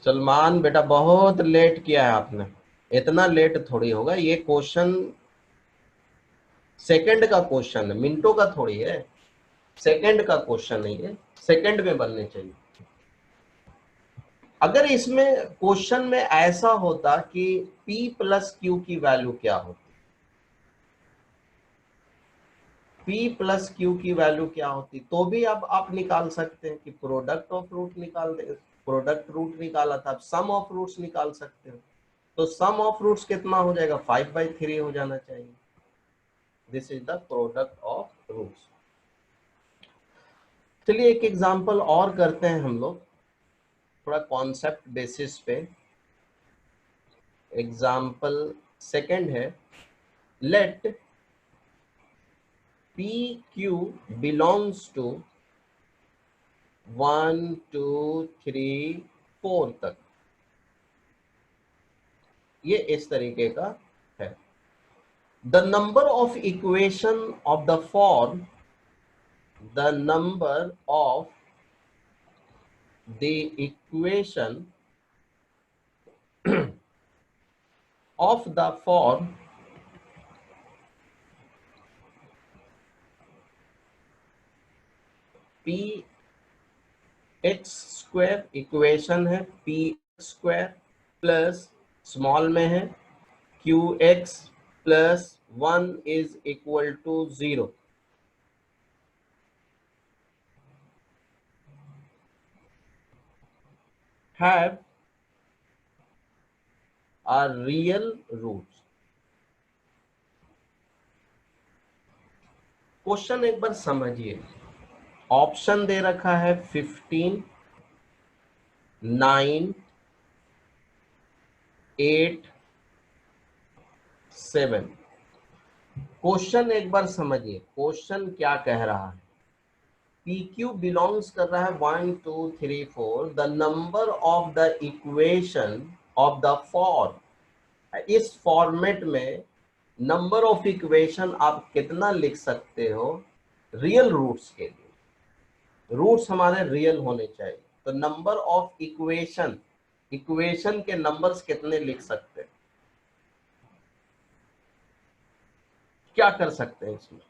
Salman बेटा बहुत लेट किया है आपने, इतना लेट थोड़ी होगा, ये क्वेश्चन सेकंड का क्वेश्चन है, मिनटों का थोड़ी है, सेकंड का क्वेश्चन नहीं है, सेकंड में बनने चाहिए। अगर इसमें क्वेश्चन में ऐसा होता कि p + q की वैल्यू क्या होती, p + q की वैल्यू क्या होती, तो भी अब आप निकाल सकते हैं कि प्रोडक्ट ऑफ रूट निकाल दे, प्रोडक्ट रूट निकाला था, सम ऑफ रूट्स निकाल सकते हो, तो सम ऑफ रूट्स कितना हो जाएगा? 5/3 हो जाना चाहिए। This is the product of roots. चलिए एक एग्जांपल और करते हैं हम लोग, थोड़ा कॉन्सेप्ट बेसिस पे। एग्जांपल सेकंड है, लेट PQ belongs to 1 2 3 4 तक, ये इस तरीके का है। The number of equation of the form, the number of the equation of the form px² equation है px² प्लस स्मॉल में है qx + 1 = 0, have a real roots। Question एक बार समझिए, ऑप्शन दे रखा है 15, 9, 8, 7। क्वेश्चन एक बार समझिए, क्वेश्चन क्या कह रहा है, PQ बिलोंग्स कर रहा है 1 2 3 4, the number of the equation of the form, इस फॉर्मेट में नंबर ऑफ इक्वेशन आप कितना लिख सकते हो रियल रूट्स के लिए, रूट्स हमारे रियल होने चाहिए, तो नंबर ऑफ इक्वेशन, इक्वेशन के नंबर्स कितने लिख सकते हैं, क्या कर सकते हैं इसमें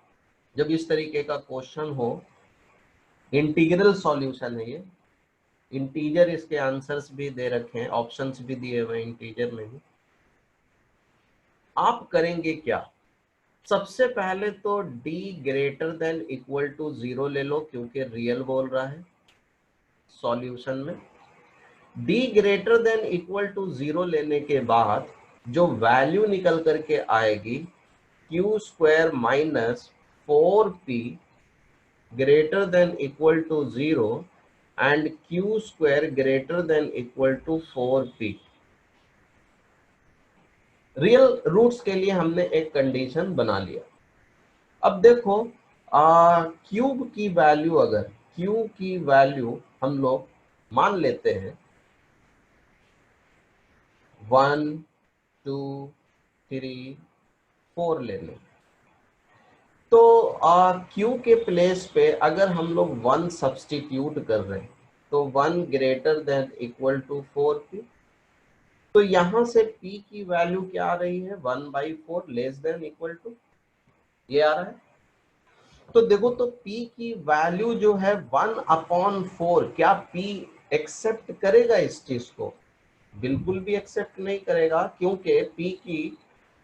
जब इस तरीके का क्वेश्चन हो। इंटीग्रल सॉल्यूशन है ये, इंटीजर इसके आंसर्स भी दे रखे हैं, ऑप्शंस भी दिए हुए हैं इंटीजर में ही। आप करेंगे क्या, सबसे पहले तो d > 0 ले लो, क्योंकि रियल बोल रहा है सॉल्यूशन में। d > 0 लेने के बाद जो वैल्यू निकल करके आएगी q² - 4p > 0, and q square greater than equal to 4p। Real roots के लिए हमने एक कंडीशन बना लिया। अब देखो क्यूब की वैल्यू, अगर क्यू की वैल्यू हम लोग मान लेते हैं 1 2 3 4 ले लें, तो क्यू के प्लेस पे अगर हम लोग 1 सब्सटीट्यूट कर रहे हैं तो 1 greater than equal to 4p, तो यहां से p की वैल्यू क्या आ रही है 1/4 लेस देन इक्वल टू, ये आ रहा है। तो देखो तो p की वैल्यू जो है 1/4, क्या p एक्सेप्ट करेगा इस चीज को? बिल्कुल भी एक्सेप्ट नहीं करेगा, क्योंकि p की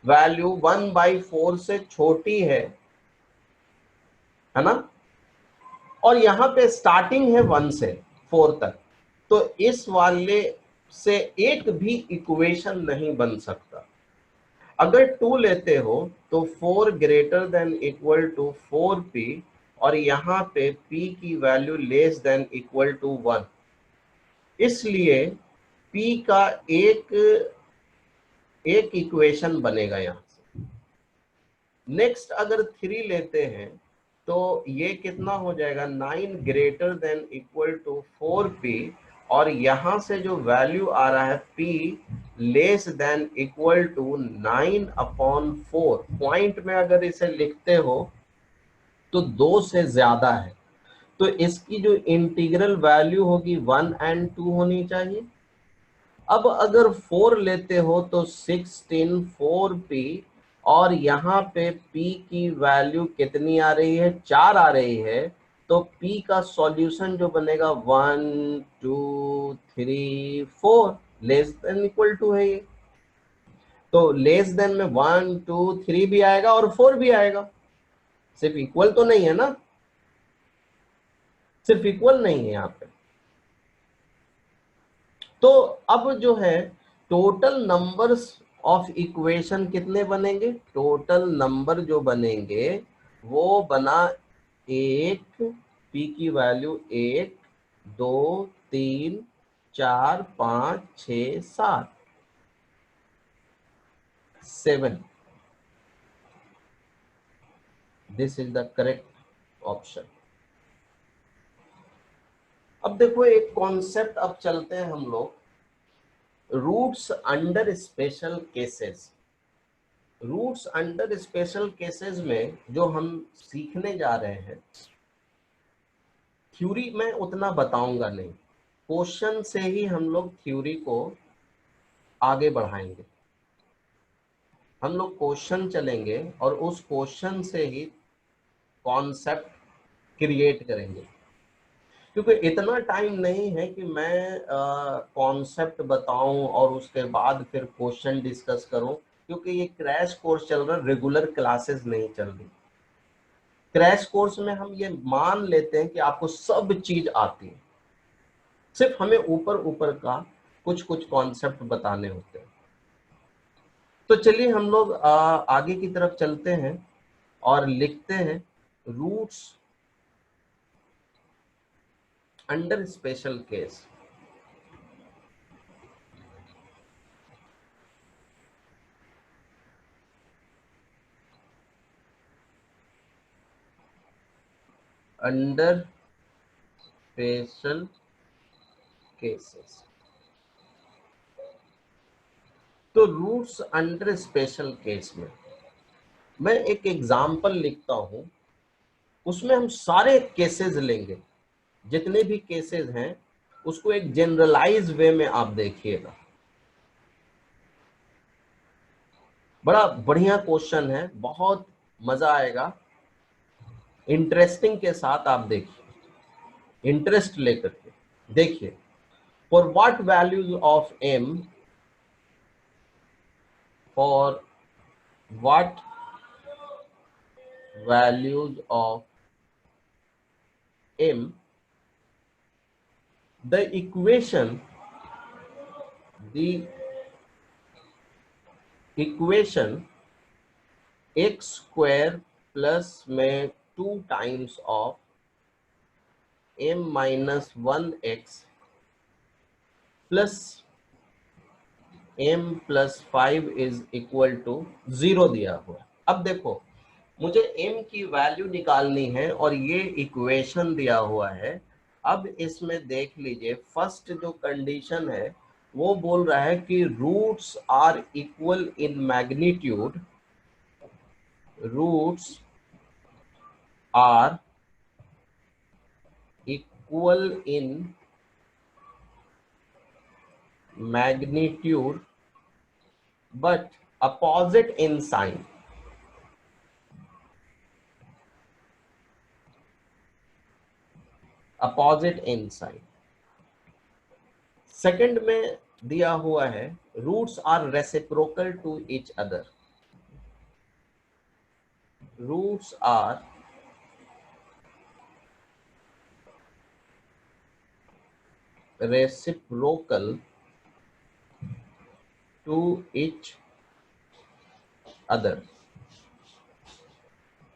वैल्यू 1/4 से छोटी है ना, और यहाँ पे स्टार्टिंग है 1 से 4 तक, तो इस वाले से एक भी इक्वेशन नहीं बन सकता। अगर 2 लेते हो तो 4 greater than equal to 4p, और यहाँ पे p की value less than equal to 1, इसलिए p का एक इक्वेशन बनेगा यहाँ से। नेक्स्ट अगर 3 लेते हैं तो ये कितना हो जाएगा 9 greater than equal to 4p, और यहां से जो वैल्यू आ रहा है p less than equal to 9/4। Point में अगर इसे लिखते हो तो 2 से ज्यादा है, तो इसकी जो इंटीग्रल वैल्यू होगी 1 और 2 होनी चाहिए। अब अगर 4 लेते हो तो 16 4p, और यहाँ पे p की वैल्यू कितनी आ रही है 4 आ रही है, तो p का सॉल्यूशन जो बनेगा 1 2 3 4 लेस देन इक्वल टू है ये, तो लेस देन में 1 2 3 भी आएगा और 4 भी आएगा, सिर्फ इक्वल तो नहीं है ना, सिर्फ इक्वल नहीं है यहाँ पे। तो अब जो है टोटल नंबर्स ऑफ इक्वेशन कितने बनेंगे, टोटल नंबर जो बनेंगे वो बना 1, p की value 1 2 3 4 5 6 7 7, this is the correct option. अब देखो एक कॉन्सेप्ट अब चलते हैं हम लोग, roots under special cases. Roots under special cases में जो हम सीखने जा रहे हैं, थ्योरी में उतना बताऊंगा नहीं, क्वेश्चन से ही हम लोग थ्योरी को आगे बढ़ाएंगे। हम लोग क्वेश्चन चलेंगे और उस क्वेश्चन से ही कॉन्सेप्ट क्रिएट करेंगे, क्योंकि इतना टाइम नहीं है कि मैं कॉन्सेप्ट बताऊं और उसके बाद फिर क्वेश्चन डिस्कस करूं, क्योंकि ये क्रैश कोर्स चल रहा है, रेगुलर क्लासेस नहीं चल रही। क्रैश कोर्स में हम ये मान लेते हैं कि आपको सब चीज आती है, सिर्फ हमें ऊपर ऊपर का कुछ कुछ कॉन्सेप्ट बताने होते हैं। तो चलिए हम लोग आगे की तरफ चलते हैं और लिखते हैं roots under special case. Under special cases, तो रूट्स अंडर स्पेशल केस में मैं एक एग्जांपल लिखता हूं, उसमें हम सारे केसेस लेंगे, जितने भी केसेस हैं उसको एक जनरलाइज वे में आप देखिएगा। बड़ा बढ़िया क्वेश्चन है, बहुत मजा आएगा, इंटरेस्टिंग के साथ आप देखिए, इंटरेस्ट लेकर के देखिए। For what values of m, for what values of m, the equation x square plus में 2 times of m minus 1x plus m plus 5 is equal to 0 दिया हुआ। अब देखो मुझे m की वैल्यू निकालनी है और ये इक्वेशन दिया हुआ है। अब इसमें देख लीजिए फर्स्ट जो कंडीशन है वो बोल रहा है कि roots are equal in magnitude, roots are equal in magnitude but opposite in sign। opposite in sign। Second में दिया हुआ है roots are reciprocal to each other, roots are reciprocal to each other.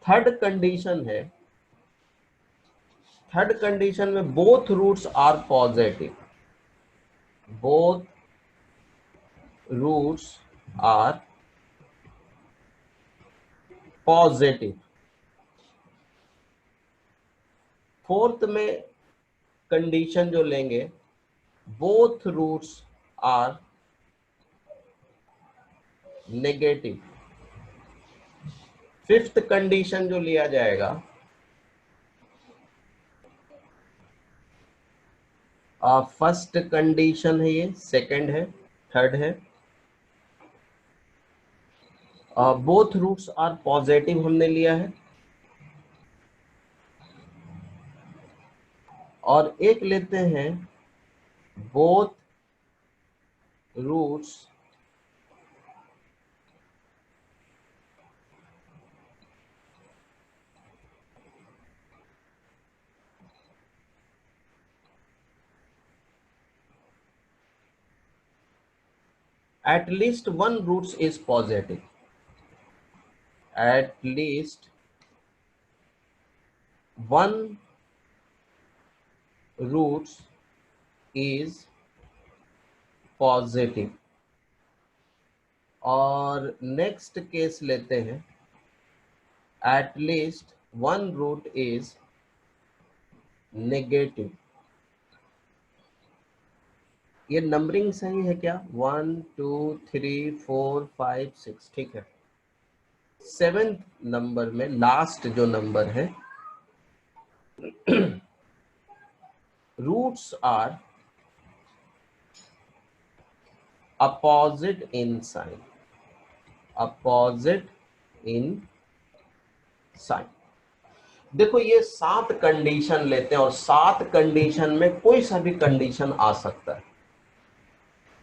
Third condition है, third condition में both roots are positive, both roots are positive. Fourth में condition जो लेंगे both roots are negative. Fifth condition जो लिया जाएगा first condition है, ये सेकंड है, थर्ड है, बोथ रूट्स आर पॉजिटिव हमने लिया है, और एक लेते हैं both roots at least one roots is positive, at least one roots is positive। और नेक्स्ट केस लेते हैं at least one root is negative। ये नंबरिंग सही है क्या? 1 2 3 4 5 6, ठीक है। सेवेंथ नंबर में लास्ट जो नंबर है roots are opposite in sign, opposite in sign. देखो ये 7 कंडीशन लेते हैं और 7 कंडीशन में कोई सा भी कंडीशन आ सकता है।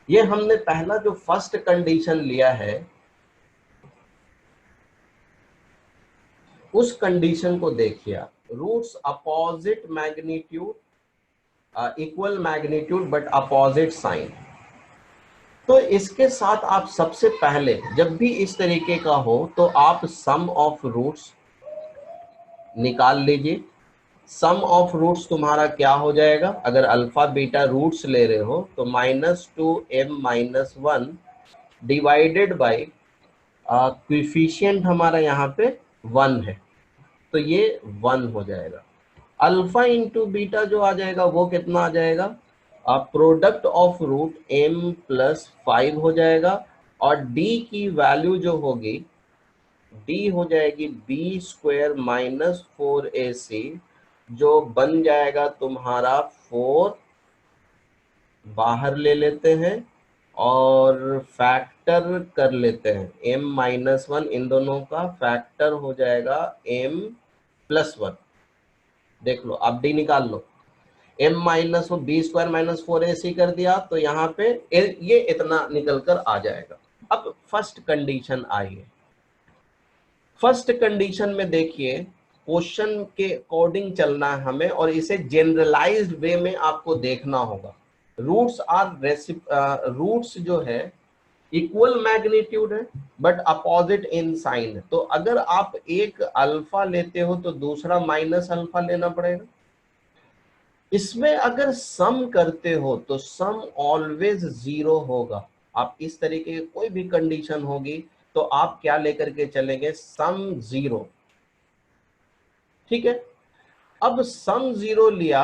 ये हमने पहला जो फर्स्ट कंडीशन लिया है उस कंडीशन को देखिए, roots opposite magnitude, equal magnitude but opposite sign. तो इसके साथ आप सबसे पहले जब भी इस तरीके का हो तो आप सम ऑफ रूट्स निकाल लीजिए। सम ऑफ रूट्स तुम्हारा क्या हो जाएगा? अगर अल्फा बीटा रूट्स ले रहे हो तो -2m-1 डिवाइडेड बाय कोएफिशिएंट हमारा यहाँ पे 1 है तो ये 1 हो जाएगा। अल्फा इंटू बीटा जो आ जाएगा वो कितना आ जाएगा? Product of root m plus 5 हो जाएगा और d की वैल्यू जो होगी d हो जाएगी b स्क्वायर माइनस 4ac जो बन जाएगा तुम्हारा 4, बाहर ले लेते हैं और फैक्टर कर लेते हैं m-1, इन दोनों का फैक्टर हो जाएगा m प्लस 1। देख लो आप d निकाल लो, m माइनस वो b स्क्वायर माइनस 4ac कर दिया तो यहाँ पे ये इतना निकल कर आ जाएगा। अब फर्स्ट कंडीशन आई है। फर्स्ट कंडीशन में देखिए क्वेश्चन के अकॉर्डिंग चलना है हमें और इसे जनरलाइज्ड वे में आपको देखना होगा। रूट्स आर रूट्स जो है इक्वल मैग्नीट्यूड है बट अपोजिट इन साइन है। तो अगर आप एक अल्फा लेते हो तो दूसरा माइनस अल्फा लेना पड़ेगा। इसमें अगर सम करते हो तो सम ऑलवेज 0 होगा। आप इस तरीके की कोई भी कंडीशन होगी तो आप क्या लेकर के चलेंगे, सम 0। ठीक है, अब सम 0 लिया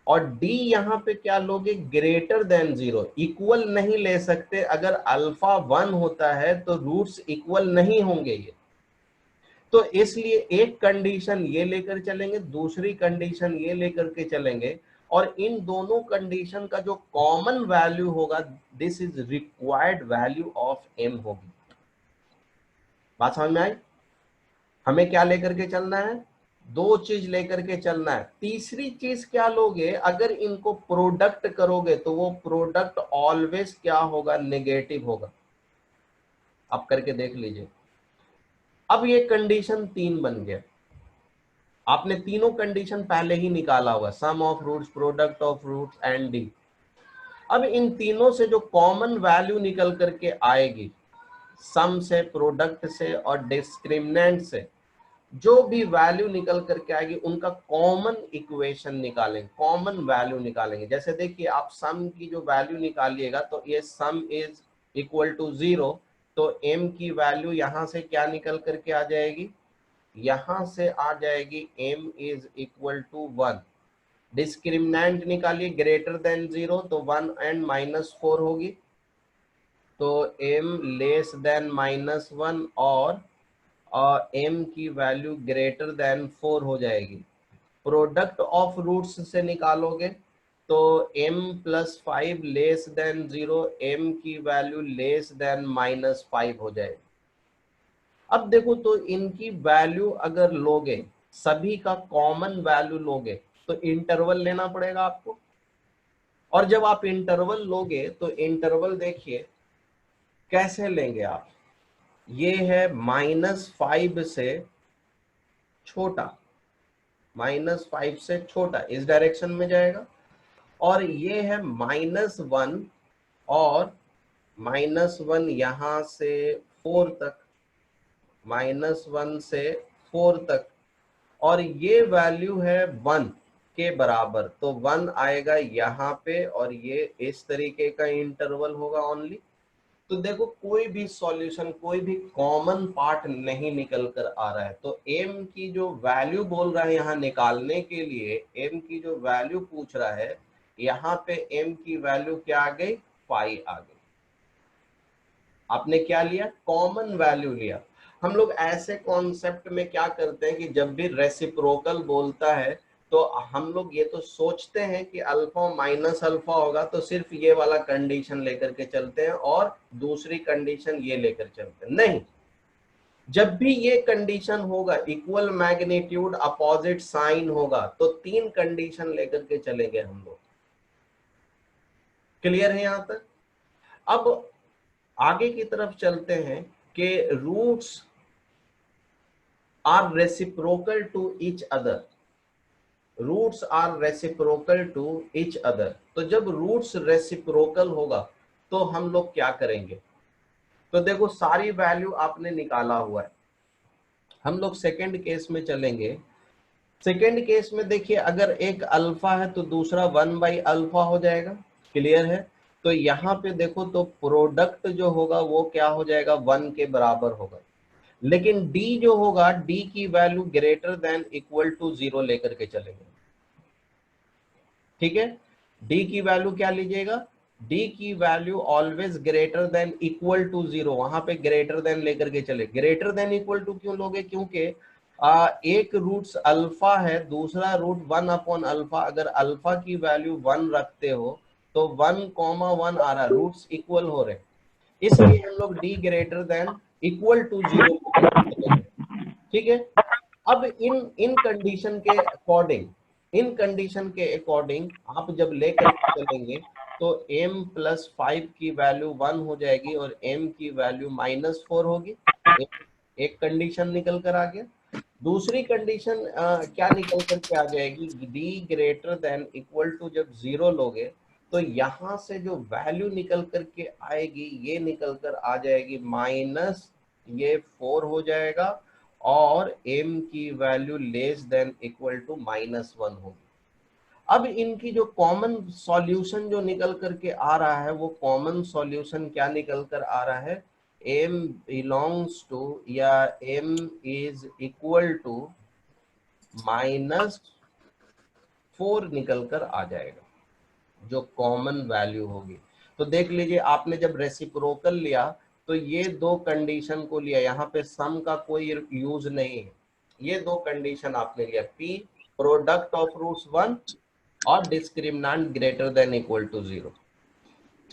और डी यहां पे क्या लोगे, ग्रेटर देन 0। इक्वल नहीं ले सकते, अगर अल्फा 1 होता है तो रूट्स इक्वल नहीं होंगे ये, तो इसलिए एक कंडीशन ये लेकर चलेंगे, दूसरी कंडीशन ये लेकर के चलेंगे, और इन दोनों कंडीशन का जो कॉमन वैल्यू होगा, this is required value of M होगी। बात समझ में आई? हमें क्या लेकर के चलना है, दो चीज लेकर के चलना है। तीसरी चीज क्या लोगे, अगर इनको प्रोडक्ट करोगे तो वो प्रोडक्ट ऑलवेज क्या होगा, नेगेटिव होगा। आप करके देख लीजिए। अब ये कंडीशन 3 बन गया। आपने तीनों कंडीशन पहले ही निकाला हुआ, sum of roots, product of roots and D. अब इन तीनों से जो कॉमन वैल्यू निकल करके आएगी, सम से, प्रोडक्ट से और डिस्क्रिमिनेंट से, जो भी वैल्यू निकल करके आएगी उनका कॉमन इक्वेशन निकालेंगे, कॉमन वैल्यू निकालेंगे। जैसे देखिए, आप सम की जो वैल्यू निकालिएगा तो ये सम इज इक्वल टू 0, तो m की वैल्यू यहां से क्या निकल करके आ जाएगी, यहां से आ जाएगी m is equal to 1। Discriminant निकालिए, ग्रेटर देन 0, तो 1 एंड -4 होगी, तो m लेस देन -1 और m की वैल्यू ग्रेटर देन 4 हो जाएगी। प्रोडक्ट ऑफ रूट्स से निकालोगे तो m plus 5 less than 0, m की वैल्यू लेस देन -5 हो जाएगी। अब देखो, तो इनकी वैल्यू अगर लोगे, सभी का कॉमन वैल्यू लोगे, तो इंटरवल लेना पड़ेगा आपको। और जब आप इंटरवल लोगे तो इंटरवल देखिए कैसे लेंगे आप, ये है -5 से छोटा, -5 से छोटा इस डायरेक्शन में जाएगा, और ये है -1 और -1 यहां से 4 तक, -1 से 4 तक, और ये वैल्यू है 1 के बराबर, तो 1 आएगा यहाँ पे, और ये इस तरीके का इंटरवल होगा ओनली। तो देखो, कोई भी सॉल्यूशन, कोई भी कॉमन पार्ट नहीं निकल कर आ रहा है। तो m की जो वैल्यू बोल रहा है यहाँ निकालने के लिए, m की जो वैल्यू पूछ रहा है, यहाँ पे m की वैल्यू क्या आ गई, 5 आ गई। आपने क्या लिया, कॉमन वैल्यू लिया। हम लोग ऐसे कॉन्सेप्ट में क्या करते हैं कि जब भी रेसिप्रोकल बोलता है तो हम लोग ये तो सोचते हैं कि अल्फा माइनस अल्फा होगा, तो सिर्फ ये वाला कंडीशन लेकर के चलते हैं और दूसरी कंडीशन ये लेकर चलते हैं। नहीं, जब भी ये कंडीशन होगा, इक्वल मैग्नीट्यूड अपोजिट साइन होगा, तो 3 कंडीशन लेकर के चलेंगे हम लोग। क्लियर है यहां तक? अब आगे की तरफ चलते हैं कि roots are reciprocal to each other. Roots are reciprocal to each other, तो जब रूट्स रेसिप्रोकल होगा तो हम लोग क्या करेंगे, तो देखो सारी वैल्यू आपने निकाला हुआ है। हम लोग सेकंड केस में चलेंगे। सेकंड केस में देखिए, अगर एक अल्फा है तो दूसरा 1/अल्फा हो जाएगा। क्लियर है? तो यहाँ पे देखो, तो प्रोडक्ट जो होगा वो क्या हो जाएगा, 1 के बराबर होगा। लेकिन d जो होगा, d की value greater than equal to 0 लेकर के चलेंगे। ठीक है, d की वैल्यू क्या लीजिएगा, d की value always greater than equal to 0, वहां पे ग्रेटर देन लेकर के चले। ग्रेटर देन इक्वल टू क्यों लोगे, क्योंकि एक रूट्स अल्फा है, दूसरा रूट 1/अल्फा। अगर अल्फा की वैल्यू 1 रखते हो तो 1,1 आ रहा, रूट्स इक्वल हो रहे, इसलिए हम लोग d greater than equal to 0 चलेंगे। ठीक है, अब इन इन कंडीशन के अकॉर्डिंग, इन कंडीशन के अकॉर्डिंग आप जब लेकर चलेंगे तो m प्लस 5 की वैल्यू 1 हो जाएगी और m की वैल्यू -4 होगी। एक कंडीशन निकल कर आ गया। दूसरी कंडीशन क्या निकल कर के आ जाएगी, d greater than equal to जब 0 लोगे तो यहां से जो वैल्यू निकल कर के आएगी, ये निकल कर आ जाएगी माइनस, ये 4 हो जाएगा, और m की value less than equal to -1 होगी। अब इनकी जो कॉमन सॉल्यूशन जो निकल करके आ रहा है, वो कॉमन सॉल्यूशन क्या निकल कर आ रहा है, m बिलोंग्स टू या m इज इक्वल टू -4 निकल कर आ जाएगा, जो कॉमन वैल्यू होगी। तो देख लीजिए, आपने जब रेसिप्रोकल लिया तो ये दो कंडीशन को लिया, यहाँ पे सम का कोई यूज नहीं है, ये दो कंडीशन आपने लिया, p प्रोडक्ट ऑफ रूट्स 1 और discriminant greater than equal to 0।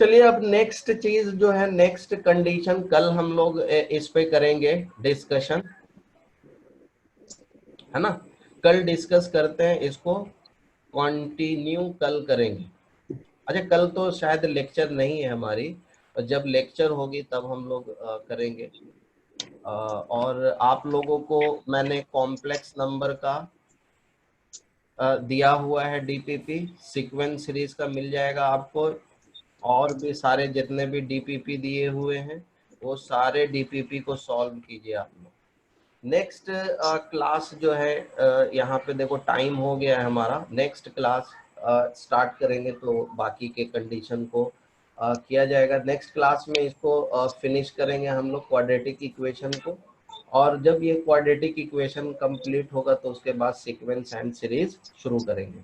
चलिए अब नेक्स्ट चीज जो है, नेक्स्ट कंडीशन कल हम लोग इस पे करेंगे डिस्कशन, है ना। कल डिस्कस करते हैं इसको, कंटिन्यू कल करेंगे। अच्छा, कल तो शायद लेक्चर नहीं है हमारी, और जब लेक्चर होगी तब हम लोग करेंगे। और आप लोगों को मैंने कॉम्प्लेक्स नंबर का दिया हुआ है, डीपीपी सीक्वेंस सीरीज का मिल जाएगा आपको, और भी सारे जितने भी डीपीपी दिए हुए हैं वो सारे डीपीपी को सॉल्व कीजिए आप लोग। नेक्स्ट क्लास जो है, यहाँ पे देखो टाइम हो गया है हमारा, नेक्स्ट क्लास स्टार्ट करेंगे तो बाकी के कंडीशन को किया जाएगा। नेक्स्ट क्लास में इसको फिनिश करेंगे हम लोग क्वाड्रेटिक इक्वेशन को, और जब ये क्वाड्रेटिक इक्वेशन कंप्लीट होगा तो उसके बाद सीक्वेंस एंड सीरीज शुरू करेंगे।